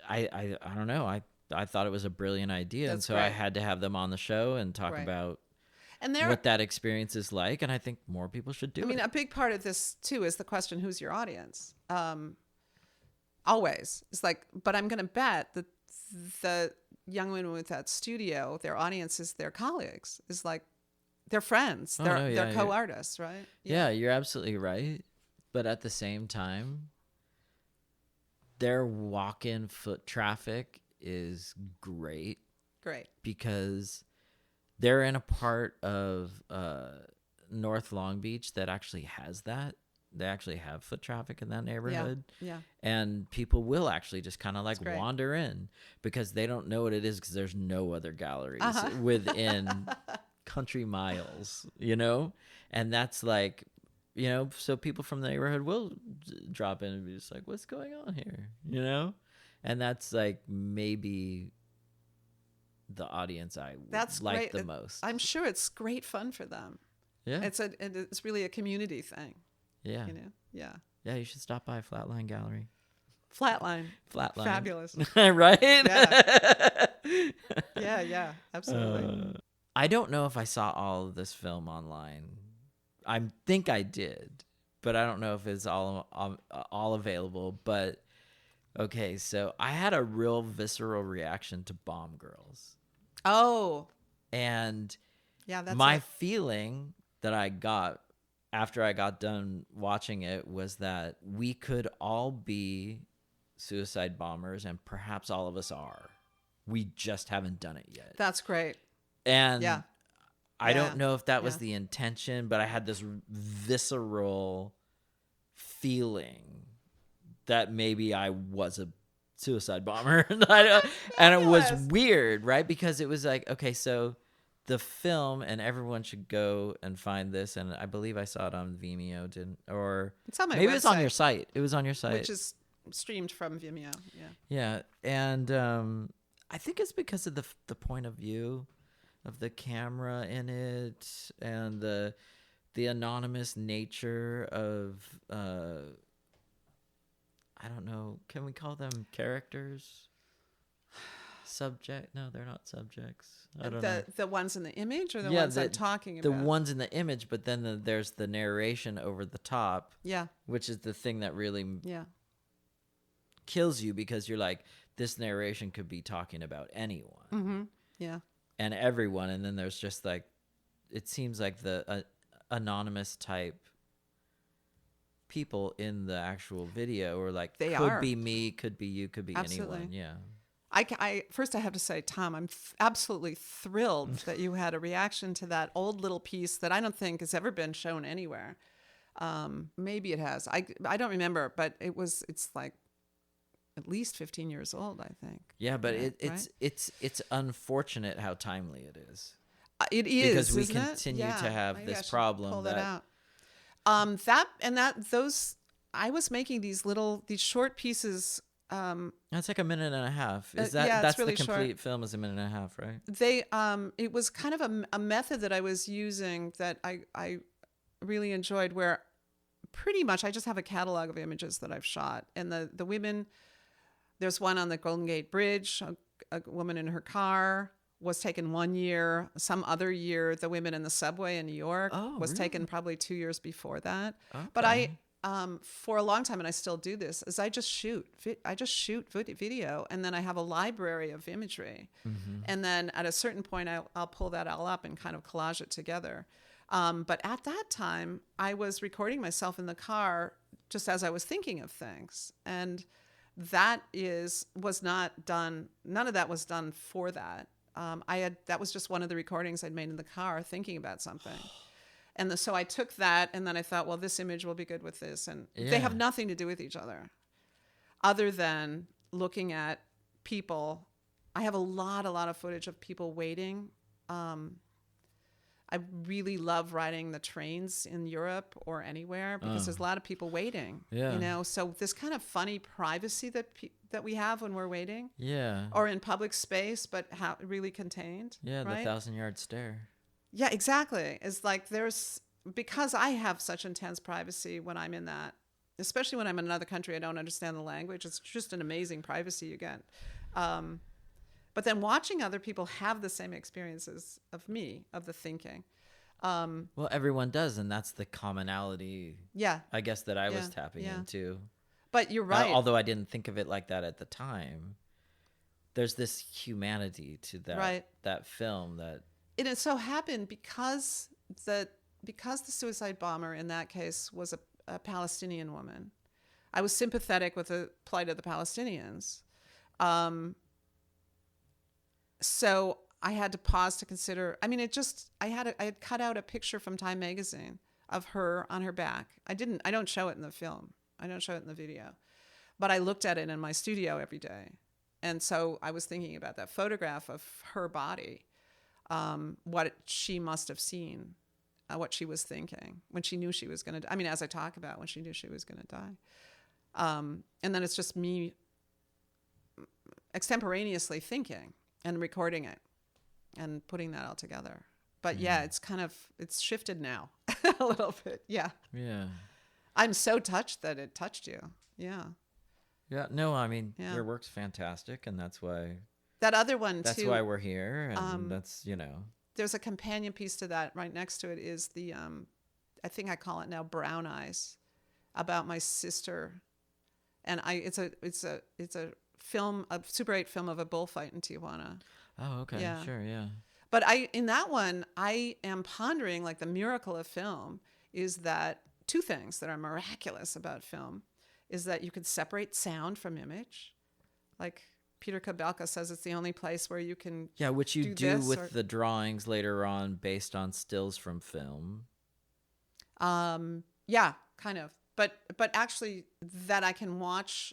I don't know. I thought it was a brilliant idea. That's and so great. I had to have them on the show and talk about and what that experience is like. And I think more people should do it. a big part of this too is the question, who's your audience? Always. It's like, but I'm going to bet that the young women with that studio, their audience is their colleagues, is like their friends, they're co-artists, right? Yeah, you're absolutely right. But at the same time, their walk-in foot traffic is great. Great. Because they're in a part of North Long Beach that actually has that. They actually have foot traffic in that neighborhood. Yeah. And people will actually just kind of like wander in because they don't know what it is, because there's no other galleries within country miles, And that's like, so people from the neighborhood will drop in and be just like, what's going on here? And that's like maybe the audience that's like great. the most. I'm sure it's great fun for them. Yeah. It's really a community thing. Yeah. Yeah. Yeah, you should stop by Flatline Gallery. Flatline. Fabulous. Right? Yeah. Yeah, absolutely. I don't know if I saw all of this film online. I think I did, but I don't know if it's all available. But okay, so I had a real visceral reaction to Bomb Girls. Oh. And yeah, that's my feeling that I got after I got done watching it was that we could all be suicide bombers, and perhaps all of us are. We just haven't done it yet. That's great. And I don't know if that was the intention, but I had this visceral feeling that maybe I was a suicide bomber. And it was weird, right? Because it was like, okay, so the film, and everyone should go and find this, and I believe I saw it on Vimeo, it's on my maybe website, it was on your site. It was on your site, which is streamed from Vimeo. Yeah, and I think it's because of the point of view of the camera in it, and the anonymous nature of I don't know. Can we call them characters? Subject? No, they're not subjects. I don't know. The ones in the image, or the ones I'm talking about? The ones in the image, but then there's the narration over the top. Yeah. Which is the thing that really kills you, because you're like, this narration could be talking about anyone. Mm-hmm. Yeah. And everyone, and then there's just like, it seems like the anonymous type people in the actual video, or like, could be me, could be you, could be anyone. Yeah. First I have to say, Tom, I'm absolutely thrilled that you had a reaction to that old little piece that I don't think has ever been shown anywhere. Maybe it has. I don't remember, but it's like at least 15 years old, I think. Yeah, but it's unfortunate how timely it is. It is, because we continue to have maybe this problem. Pull that out. I was making these short pieces. That's like a minute and a half. Is that's really the complete short. film is a minute and a half, right? It was kind of a method that I was using that I really enjoyed, where pretty much I just have a catalog of images that I've shot, and the women. There's one on the Golden Gate Bridge. A woman in her car was taken 1 year. Some other year, the women in the subway in New York was taken probably 2 years before that. Okay. But for a long time, and I still do this, is I just shoot video, and then I have a library of imagery. And then at a certain point, I'll pull that all up and kind of collage it together. But at that time, I was recording myself in the car just as I was thinking of things. And that was not done. None of that was done for that. That was just one of the recordings I'd made in the car thinking about something. And so I took that, and then I thought, well, this image will be good with this. And they have nothing to do with each other than looking at people. I have a lot of footage of people waiting. I really love riding the trains in Europe or anywhere because there's a lot of people waiting. Yeah. You know, so this kind of funny privacy that we have when we're waiting. Yeah. Or in public space, but really contained. Yeah, right? the 1,000-yard stare. Yeah, exactly. It's like because I have such intense privacy when I'm in that, especially when I'm in another country, I don't understand the language. It's just an amazing privacy you get. But then watching other people have the same experiences of me, of the thinking. Well, everyone does, and that's the commonality. Yeah. I guess that I was tapping into. But you're right. Although I didn't think of it like that at the time, there's this humanity to that film that. And it so happened because the suicide bomber in that case was a Palestinian woman. I was sympathetic with the plight of the Palestinians. So I had to pause to consider. I mean, I had cut out a picture from Time magazine of her on her back. I don't show it in the film. I don't show it in the video. But I looked at it in my studio every day. And so I was thinking about that photograph of her body. What she must have seen, what she was thinking when she knew she was going to die. I mean, as I talk about when she knew she was going to die. And then it's just me extemporaneously thinking and recording it and putting that all together. But yeah, it's shifted now a little bit. Yeah. Yeah. I'm so touched that it touched you. Yeah. Yeah. No, I mean, your work's fantastic, and that's why. That other one, that's too. why we're here, and that's, There's a companion piece to that. Right next to it is the, I think I call it now Brown Eyes, about my sister. And it's a film, a Super 8 film of a bullfight in Tijuana. Oh, okay. Yeah. Sure, yeah. But in that one, I am pondering, like, the miracle of film is that two things that are miraculous about film is that you can separate sound from image. Like, Peter Kabelka says it's the only place where you can which you do with the drawings later on based on stills from film. Yeah, kind of. But actually that I can watch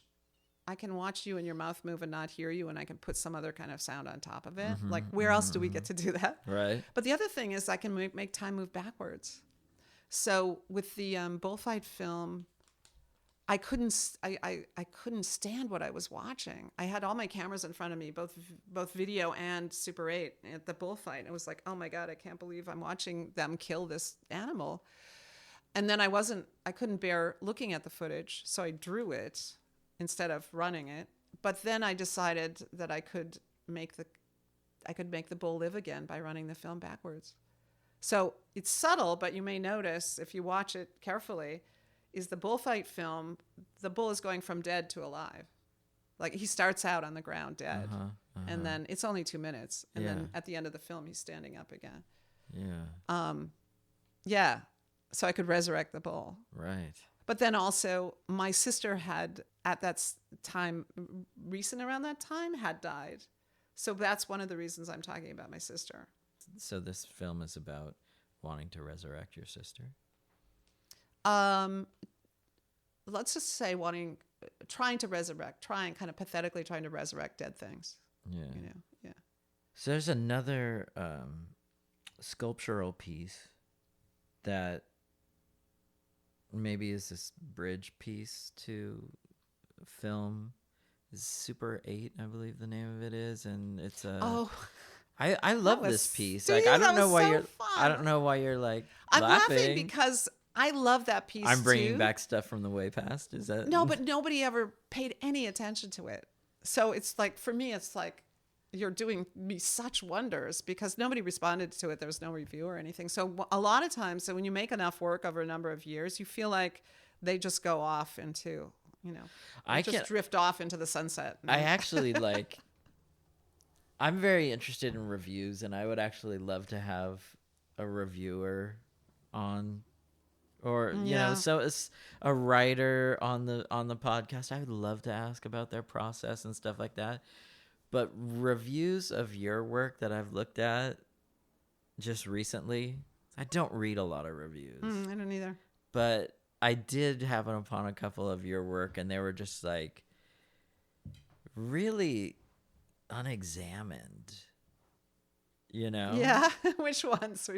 you and your mouth move and not hear you, and I can put some other kind of sound on top of it. Like, where else do we get to do that? Right. But the other thing is I can make time move backwards. So with the bullfight film, I couldn't stand what I was watching. I had all my cameras in front of me, both video and Super 8 at the bullfight. It was like, oh my God, I can't believe I'm watching them kill this animal. And then I couldn't bear looking at the footage, so I drew it instead of running it. But then I decided that I could make the bull live again by running the film backwards. So it's subtle, but you may notice if you watch it carefully, is the bullfight film, the bull is going from dead to alive. Like, he starts out on the ground dead, and then it's only 2 minutes, and then at the end of the film, he's standing up again. Yeah. So I could resurrect the bull. Right. But then also, my sister had, at that time, recent around that time, had died. So that's one of the reasons I'm talking about my sister. So this film is about wanting to resurrect your sister? Let's just say trying to resurrect, kind of pathetically trying to resurrect dead things. Yeah. Yeah. So there's another sculptural piece that maybe is this bridge piece to film. Super 8, I believe the name of it is, and it's a. I love this piece. Like, I don't know why you're like I'm laughing because I love that piece. I'm bringing back stuff from the way past. Is that no? But nobody ever paid any attention to it. So it's like, for me, it's like you're doing me such wonders because nobody responded to it. There was no review or anything. So a lot of times, when you make enough work over a number of years, you feel like They just go off into, you know, I just can drift off into the sunset. I actually like I'm very interested in reviews, and I would actually love to have a reviewer on, or you know, Yeah. so it's a writer on the podcast. I would love to ask about their process and stuff like that. But reviews of your work that I've looked at just recently, I don't read a lot of reviews. I don't either. But I did happen upon a couple of your work, and they were just like really unexamined, you know? Yeah. Which ones?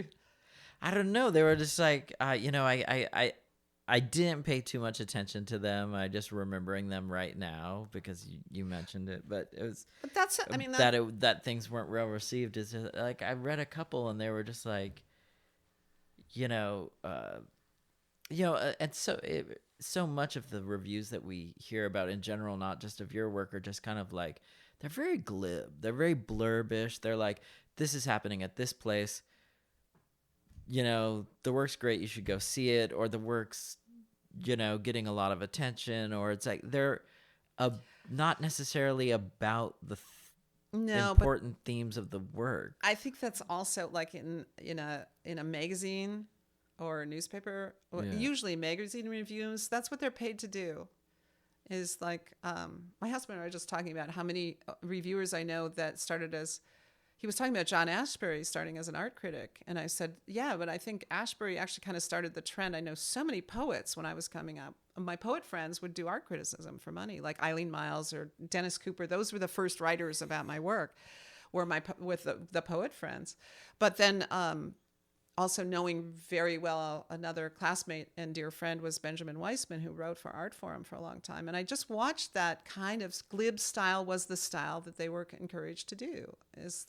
I don't know. They were just like, you know, I didn't pay too much attention to them. I just remembering them right now because you mentioned it, but it was. But that's, I mean, that things weren't well received. Is like I read a couple, and they were just like, you know, and so much of the reviews that we hear about in general, not just of your work, are just kind of like they're very glib. They're very blurbish. They're like, this is happening at this place. You know, the work's great, you should go see it, or the work's, you know, getting a lot of attention, or it's like they're not necessarily about the important themes of the work. I think that's also like in a magazine or a newspaper, usually magazine reviews, that's what they're paid to do. Is like my husband and I were just talking about how many reviewers I know that started as, he was talking about John Ashbery starting as an art critic. And I said, yeah, but I think Ashbery actually kind of started the trend. I know so many poets when I was coming up. My poet friends would do art criticism for money, like Eileen Miles or Dennis Cooper. Those were the first writers about my work, were with the poet friends. But then also knowing very well another classmate and dear friend was Benjamin Weissman, who wrote for Art Forum for a long time. And I just watched that kind of glib style was the style that they were encouraged to do, is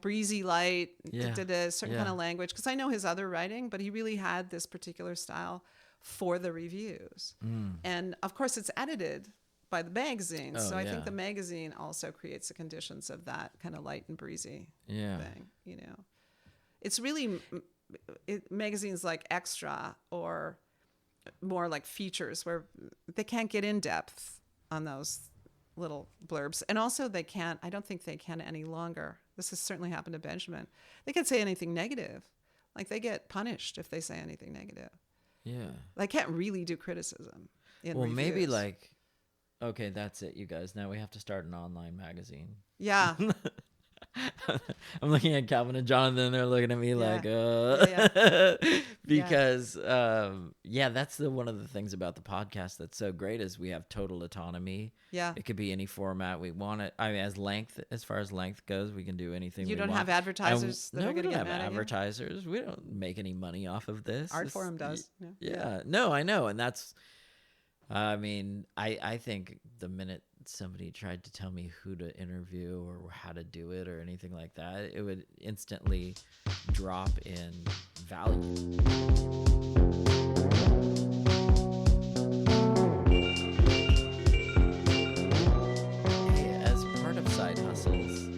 breezy light, did a certain kind of language. Because I know his other writing, but he really had this particular style for the reviews. And of course, it's edited by the magazine. So I think the magazine also creates the conditions of that kind of light and breezy thing, you know. It's really magazines like Extra or more like Features, where they can't get in depth on those little blurbs. And also I don't think they can any longer. This has certainly happened to Benjamin. They can't say anything negative. Like, they get punished if they say anything negative. Yeah. They can't really do criticism in reviews. Maybe like, okay, that's it, you guys. Now we have to start an online magazine. Yeah. I'm looking at Calvin and Jonathan. They're looking at me like, because that's one of the things about the podcast that's so great is we have total autonomy. Yeah, it could be any format we want it. I mean, as far as length goes, we can do anything. You don't have advertisers. No, we don't have advertisers. We don't make any money off of this. Art Forum does. Yeah, no, I know, and that's. I mean, I think the minute somebody tried to tell me who to interview or how to do it or anything like that, it would instantly drop in value. As part of side hustles,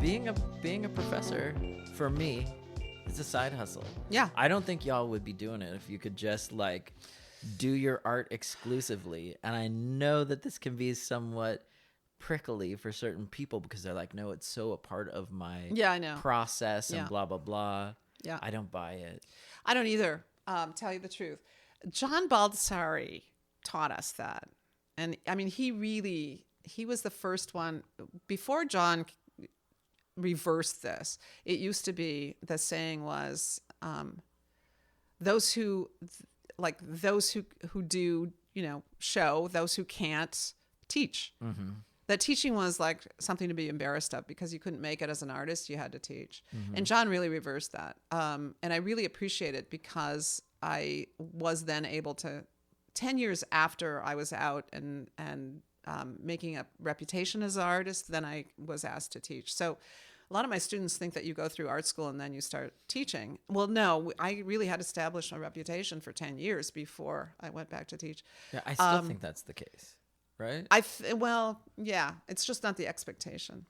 being a professor for me, it's a side hustle. Yeah. I don't think y'all would be doing it if you could just like do your art exclusively. And I know that this can be somewhat prickly for certain people because they're like, no, it's so a part of my process and blah, blah, blah. Yeah. I don't buy it. I don't either. Tell you the truth. John Baldessari taught us that. And I mean, he was the first one. Before John reversed this, it used to be, the saying was, those who do, show, those who can't teach. Mm-hmm. That teaching was like something to be embarrassed of because you couldn't make it as an artist, you had to teach. Mm-hmm. And John really reversed that. And I really appreciate it because I was then able to, 10 years after I was out and making a reputation as an artist, then I was asked to teach. So a lot of my students think that you go through art school and then you start teaching. Well, no, I really had established a reputation for 10 years before I went back to teach. Yeah, I still think that's the case, right? It's just not the expectation.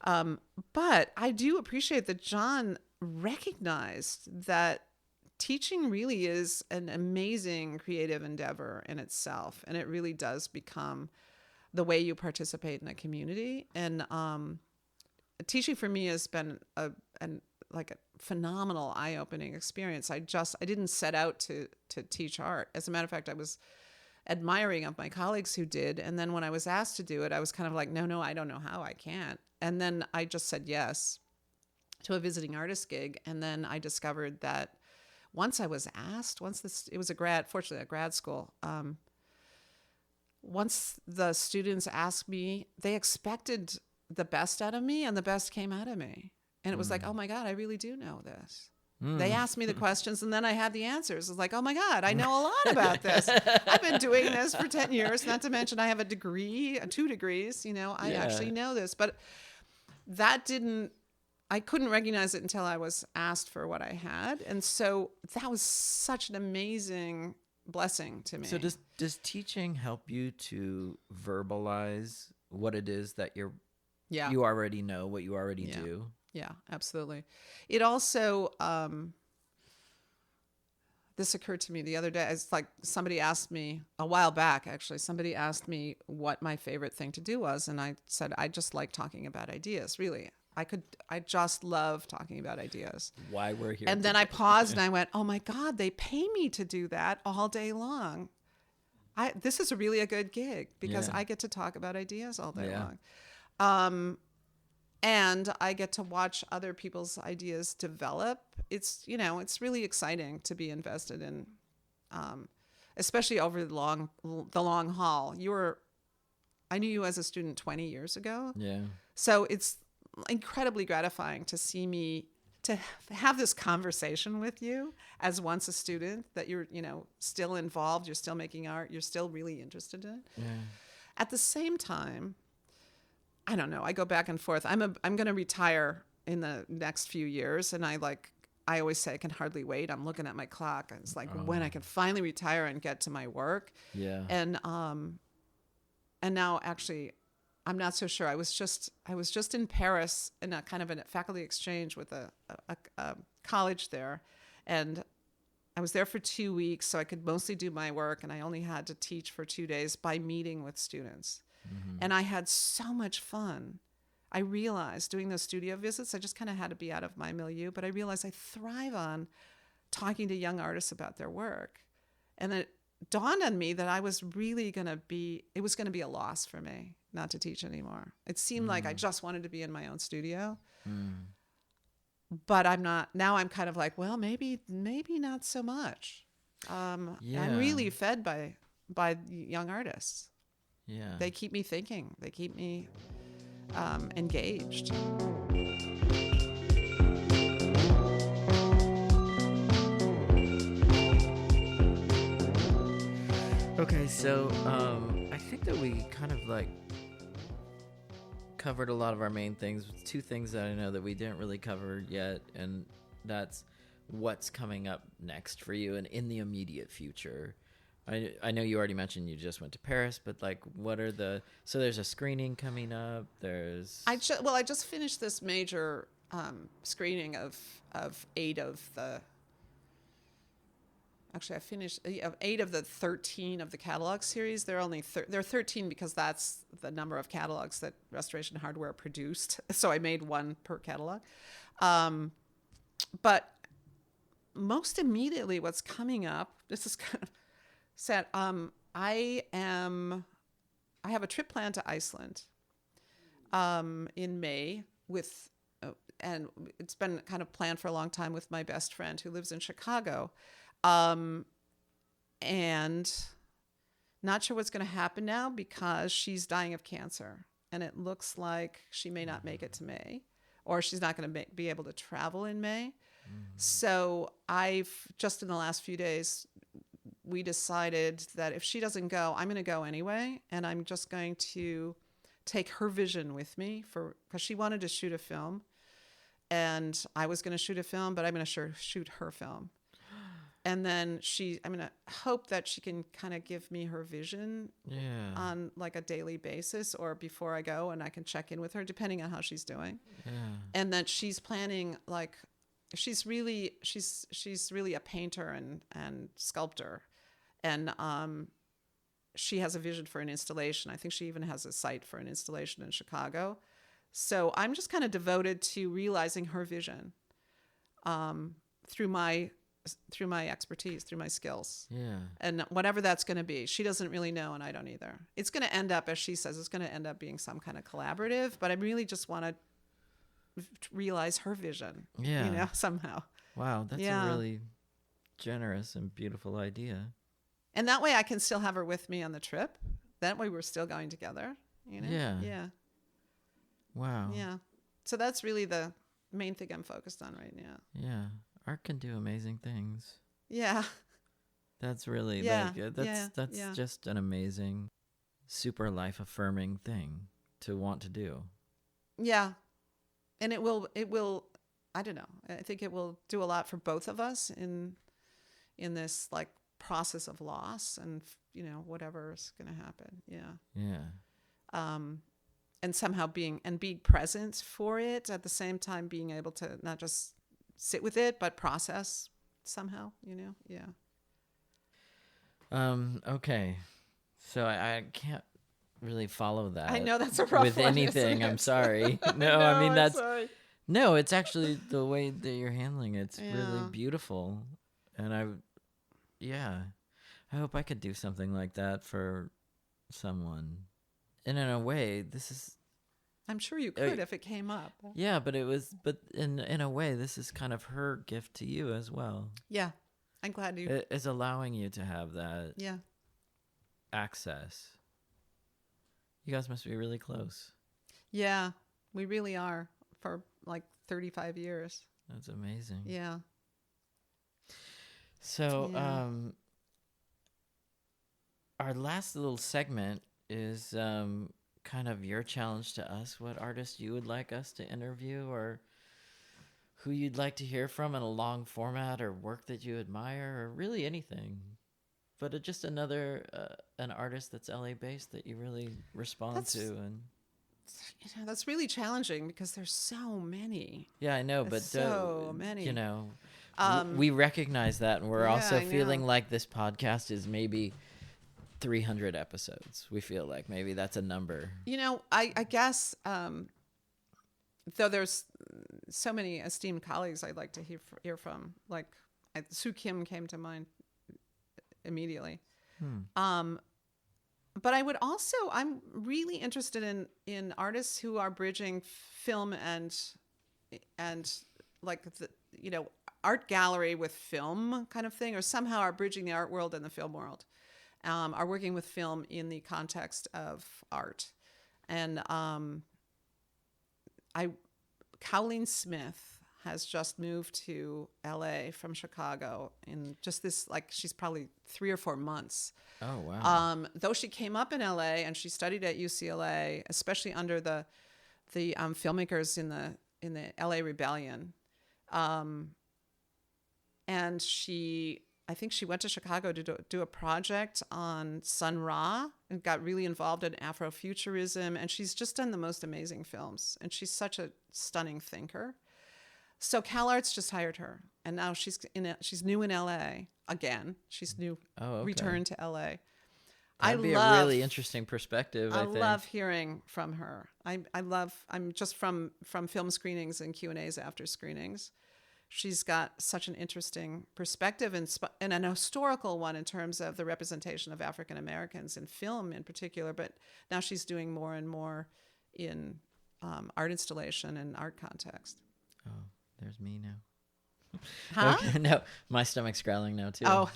But I do appreciate that John recognized that teaching really is an amazing creative endeavor in itself, and it really does become the way you participate in a community. And teaching for me has been a phenomenal eye-opening experience. I didn't set out to teach art. As a matter of fact, I was admiring of my colleagues who did, and then when I was asked to do it, I was kind of like, no, I don't know how, I can't. And then I just said yes to a visiting artist gig, and then I discovered that once I was asked, it was fortunately a grad school. Once the students asked me, they expected the best out of me, and the best came out of me. And it was like, oh my God, I really do know this. They asked me the questions, and then I had the answers. It's like, oh my God, I know a lot about this. I've been doing this for 10 years, not to mention I have a degree, 2 degrees, I actually know this. But I couldn't recognize it until I was asked for what I had. And so that was such an amazing blessing to me. So does teaching help you to verbalize what it is that you already know, what you already do? Yeah, absolutely. It also, this occurred to me the other day. It's like somebody asked me a while back, actually, somebody asked me what my favorite thing to do was. And I said, I just like talking about ideas, really. I just love talking about ideas. Why we're here. And then I paused and I went, oh my God, they pay me to do that all day long. This is really a good gig because I get to talk about ideas all day long. And I get to watch other people's ideas develop. It's really exciting to be invested in, especially over the long haul. I knew you as a student 20 years ago. Yeah. So it's incredibly gratifying to see me, to have this conversation with you as once a student, that you're, still involved, you're still making art, you're still really interested in it. Yeah. At the same time, I don't know, I go back and forth. I'm going to retire in the next few years, and I always say I can hardly wait. I'm looking at my clock. It's like when I can finally retire and get to my work. Yeah. And now actually I'm not so sure. I was just in Paris in a kind of a faculty exchange with a college there, and I was there for 2 weeks, so I could mostly do my work, and I only had to teach for 2 days by meeting with students. Mm-hmm. And I had so much fun. I realized doing those studio visits, I just kind of had to be out of my milieu, but I realized I thrive on talking to young artists about their work. And it dawned on me that it was going to be a loss for me not to teach anymore. It seemed like I just wanted to be in my own studio. But I'm not. Now I'm kind of like, well, maybe not so much. I'm really fed by young artists. Yeah. They keep me thinking. They keep me engaged. Okay, so I think that we kind of covered a lot of our main things. 2 things that I know that we didn't really cover yet, and that's what's coming up next for you and in the immediate future. I know you already mentioned you just went to Paris, but what are so there's a screening coming up. I just finished this major screening of 8 of the. Actually, I finished 8 of the 13 of the catalog series. They're only they're 13 because that's the number of catalogs that Restoration Hardware produced. So I made 1 per catalog. But most immediately, what's coming up? This is kind of sad. I have a trip planned to Iceland in May and it's been kind of planned for a long time with my best friend who lives in Chicago. And not sure what's going to happen now because she's dying of cancer, and it looks like she may not make it to May, or she's not going to be able to travel in May. So just in the last few days, we decided that if she doesn't go, I'm going to go anyway. And I'm just going to take her vision with me because she wanted to shoot a film, and I was going to shoot a film, but I'm going to shoot her film. And then I'm going to hope that she can kind of give me her vision on a daily basis or before I go, and I can check in with her depending on how she's doing. Yeah. And that she's planning she's really a painter and sculptor, and she has a vision for an installation. I think she even has a site for an installation in Chicago. So I'm just kind of devoted to realizing her vision through my expertise, through my skills. Yeah. And whatever that's going to be. She doesn't really know, and I don't either. It's going to end up, as she says, it's going to end up being some kind of collaborative, but I really just want to realize her vision, Yeah. somehow. Wow, that's Yeah. a really generous and beautiful idea. And that way I can still have her with me on the trip. That way we're still going together, Yeah. Yeah. Wow. Yeah. So that's really the main thing I'm focused on right now. Yeah. Art can do amazing things. Yeah. That's really Yeah. that's Yeah. just an amazing, super life affirming thing to want to do. Yeah. And it will, I don't know. I think it will do a lot for both of us in this like process of loss and, whatever's going to happen. Yeah. Yeah. And somehow being present for it at the same time, being able to not just sit with it, but process somehow, Yeah. Okay. So I can't really follow that. I know that's a rough with one, anything. isn't it? I'm sorry. No, No, I mean I'm that's sorry. no. It's actually the way that you're handling it's Yeah. really beautiful, and I hope I could do something like that for someone. And in a way, this is I'm sure you could if it came up. yeah, but in a way, this is kind of her gift to you as well. Yeah. I'm glad you. It is allowing you to have that Yeah. access. You guys must be really close. Yeah. We really are for like 35 years. That's amazing. Yeah. So, Yeah. our last little segment is kind of your challenge to us. What artist you would like us to interview, or who you'd like to hear from in a long format, or work that you admire, or really anything. But just another an artist that's LA based that you really respond to, and That's really challenging because there's so many. yeah, I know, but so many. We recognize that, and we're Yeah, also I feeling know. like this podcast is maybe 300 episodes. We feel like maybe that's a number. I guess, though there's so many esteemed colleagues I'd like to hear from, like Sue Kim came to mind immediately. But I would also, I'm really interested in artists who are bridging film and like art gallery with film kind of thing, or somehow are bridging the art world and the film world. Are working with film in the context of art. And Colleen Smith has just moved to LA from Chicago in just this, like, she's probably 3 or 4 months. Oh, wow. Though she came up in LA and she studied at UCLA, especially under the filmmakers in the LA Rebellion. And I think she went to Chicago to do a project on Sun Ra and got really involved in Afrofuturism. And she's just done the most amazing films. And she's such a stunning thinker. So CalArts just hired her. And now she's new in LA again. She's new, Oh, okay. returned to LA. That'd be a really interesting perspective, I think. love hearing from her. I'm just from film screenings and Q&As after screenings. She's got such an interesting perspective and an historical one in terms of the representation of African Americans in film in particular, but now she's doing more and more in art installation and art context. Oh, there's me now. Huh? Okay, no, my stomach's growling now too. Oh.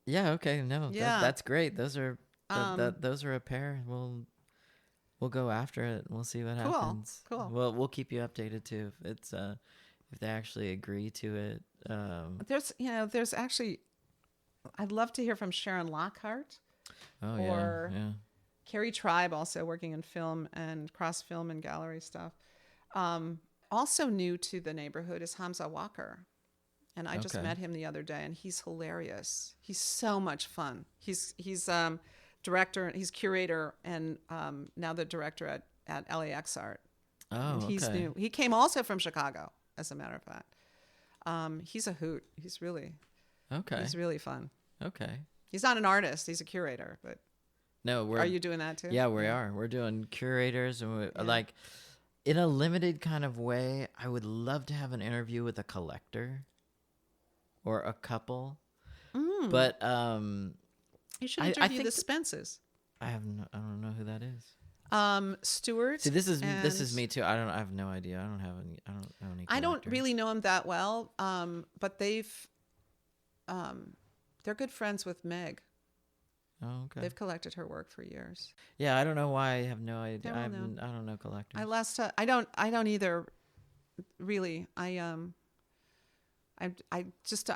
Yeah. Okay. No. Yeah. That's great. Those are those are a pair. We'll go after it. We'll see what happens. Cool. We'll keep you updated too if it's if they actually agree to it. There's actually, I'd love to hear from Sharon Lockhart. Oh or yeah. Carrie Tribe, also working in film and cross film and gallery stuff. Also new to the neighborhood is Hamza Walker. And I just Okay. met him the other day, and he's hilarious. He's so much fun. He's director, he's curator, and now the director at LAX Art. Oh, And he's okay. new. He came also from Chicago, as a matter of fact. He's a hoot. He's really fun. Okay. He's not an artist. He's a curator. But No, are you doing that too? Yeah, we are. We're doing curators, and Yeah. like in a limited kind of way. I would love to have an interview with a collector or a couple, but You should I interview think the Spences. I don't know who that is. Stuart. See, this is and- me too. I have no idea. I don't know any. I don't collectors. really know him that well, but they're good friends with Meg. Oh, okay. They've collected her work for years. Yeah, I don't know why. I have no idea. They're I well known. don't know collectors. I don't either. Really, I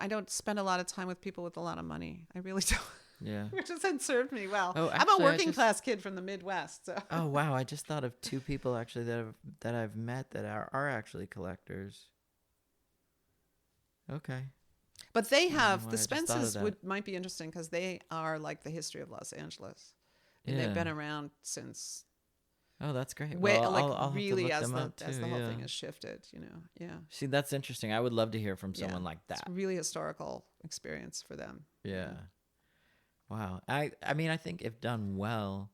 don't spend a lot of time with people with a lot of money. I really don't. Yeah. Which hasn't served me well. Oh, I'm actually, a working class kid from the Midwest. So. Oh wow! I just thought of two people actually that I've met that are actually collectors. Okay. But they know have why the I just thought of Spences that. might be interesting because they are like the history of Los Angeles. And Yeah. they've been around since Oh, that's great. way, Well, like I'll have to really look as them the up, as too, the whole yeah. thing has shifted. Yeah. See, that's interesting. I would love to hear from Yeah. someone like that. It's really historical experience for them. Yeah. Wow. I mean, I think if done well,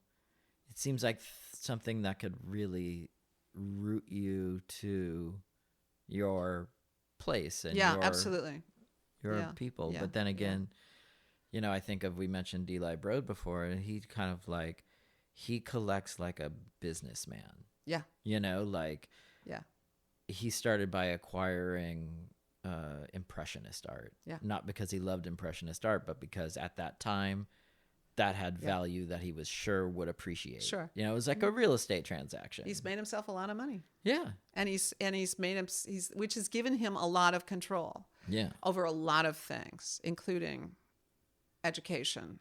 it seems like something that could really root you to your place and Yeah, your, absolutely. your Yeah, people. yeah, But then yeah. again, I think we mentioned D-Li Broad before, and he kind of like, he collects like a businessman. Yeah. Like Yeah. he started by acquiring impressionist art. Yeah. Not because he loved impressionist art, but because at that time that had value that he was sure would appreciate. Sure. It was like a real estate transaction. He's made himself a lot of money. Yeah. And he's made which has given him a lot of control Yeah. over a lot of things, including education.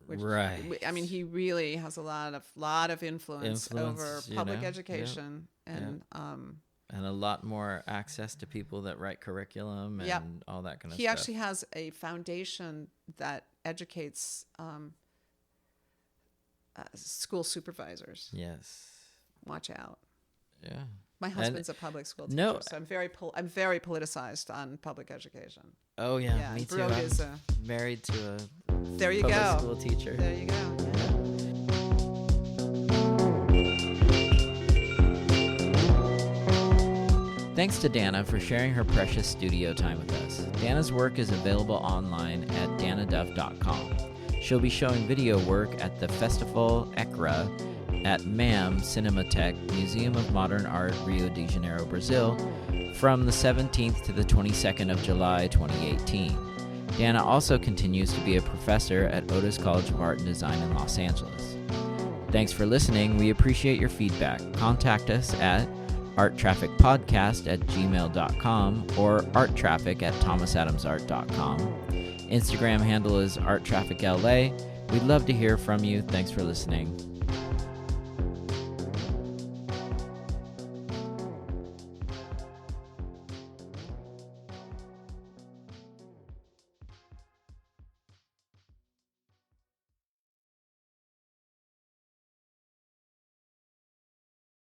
Which, Right. I mean, he really has a lot of influence over public education and And a lot more access to people that write curriculum and Yep. all that kind of he stuff. actually has a foundation that educates school supervisors. Yes. Watch out. Yeah. My husband's a public school teacher, No. so I'm very politicized on public education. Oh yeah, me and too. Broad I'm is married to a there you public go. school teacher. There you go. Thanks to Dana for sharing her precious studio time with us. Dana's work is available online at danaduff.com. She'll be showing video work at the Festival ECRA at MAM Cinematheque, Museum of Modern Art, Rio de Janeiro, Brazil, from the 17th to the 22nd of July, 2018. Dana also continues to be a professor at Otis College of Art and Design in Los Angeles. Thanks for listening. We appreciate your feedback. Contact us at arttrafficpodcast@gmail.com or arttraffic@thomasadamsart.com. Instagram handle is arttrafficla. We'd love to hear from you. Thanks for listening.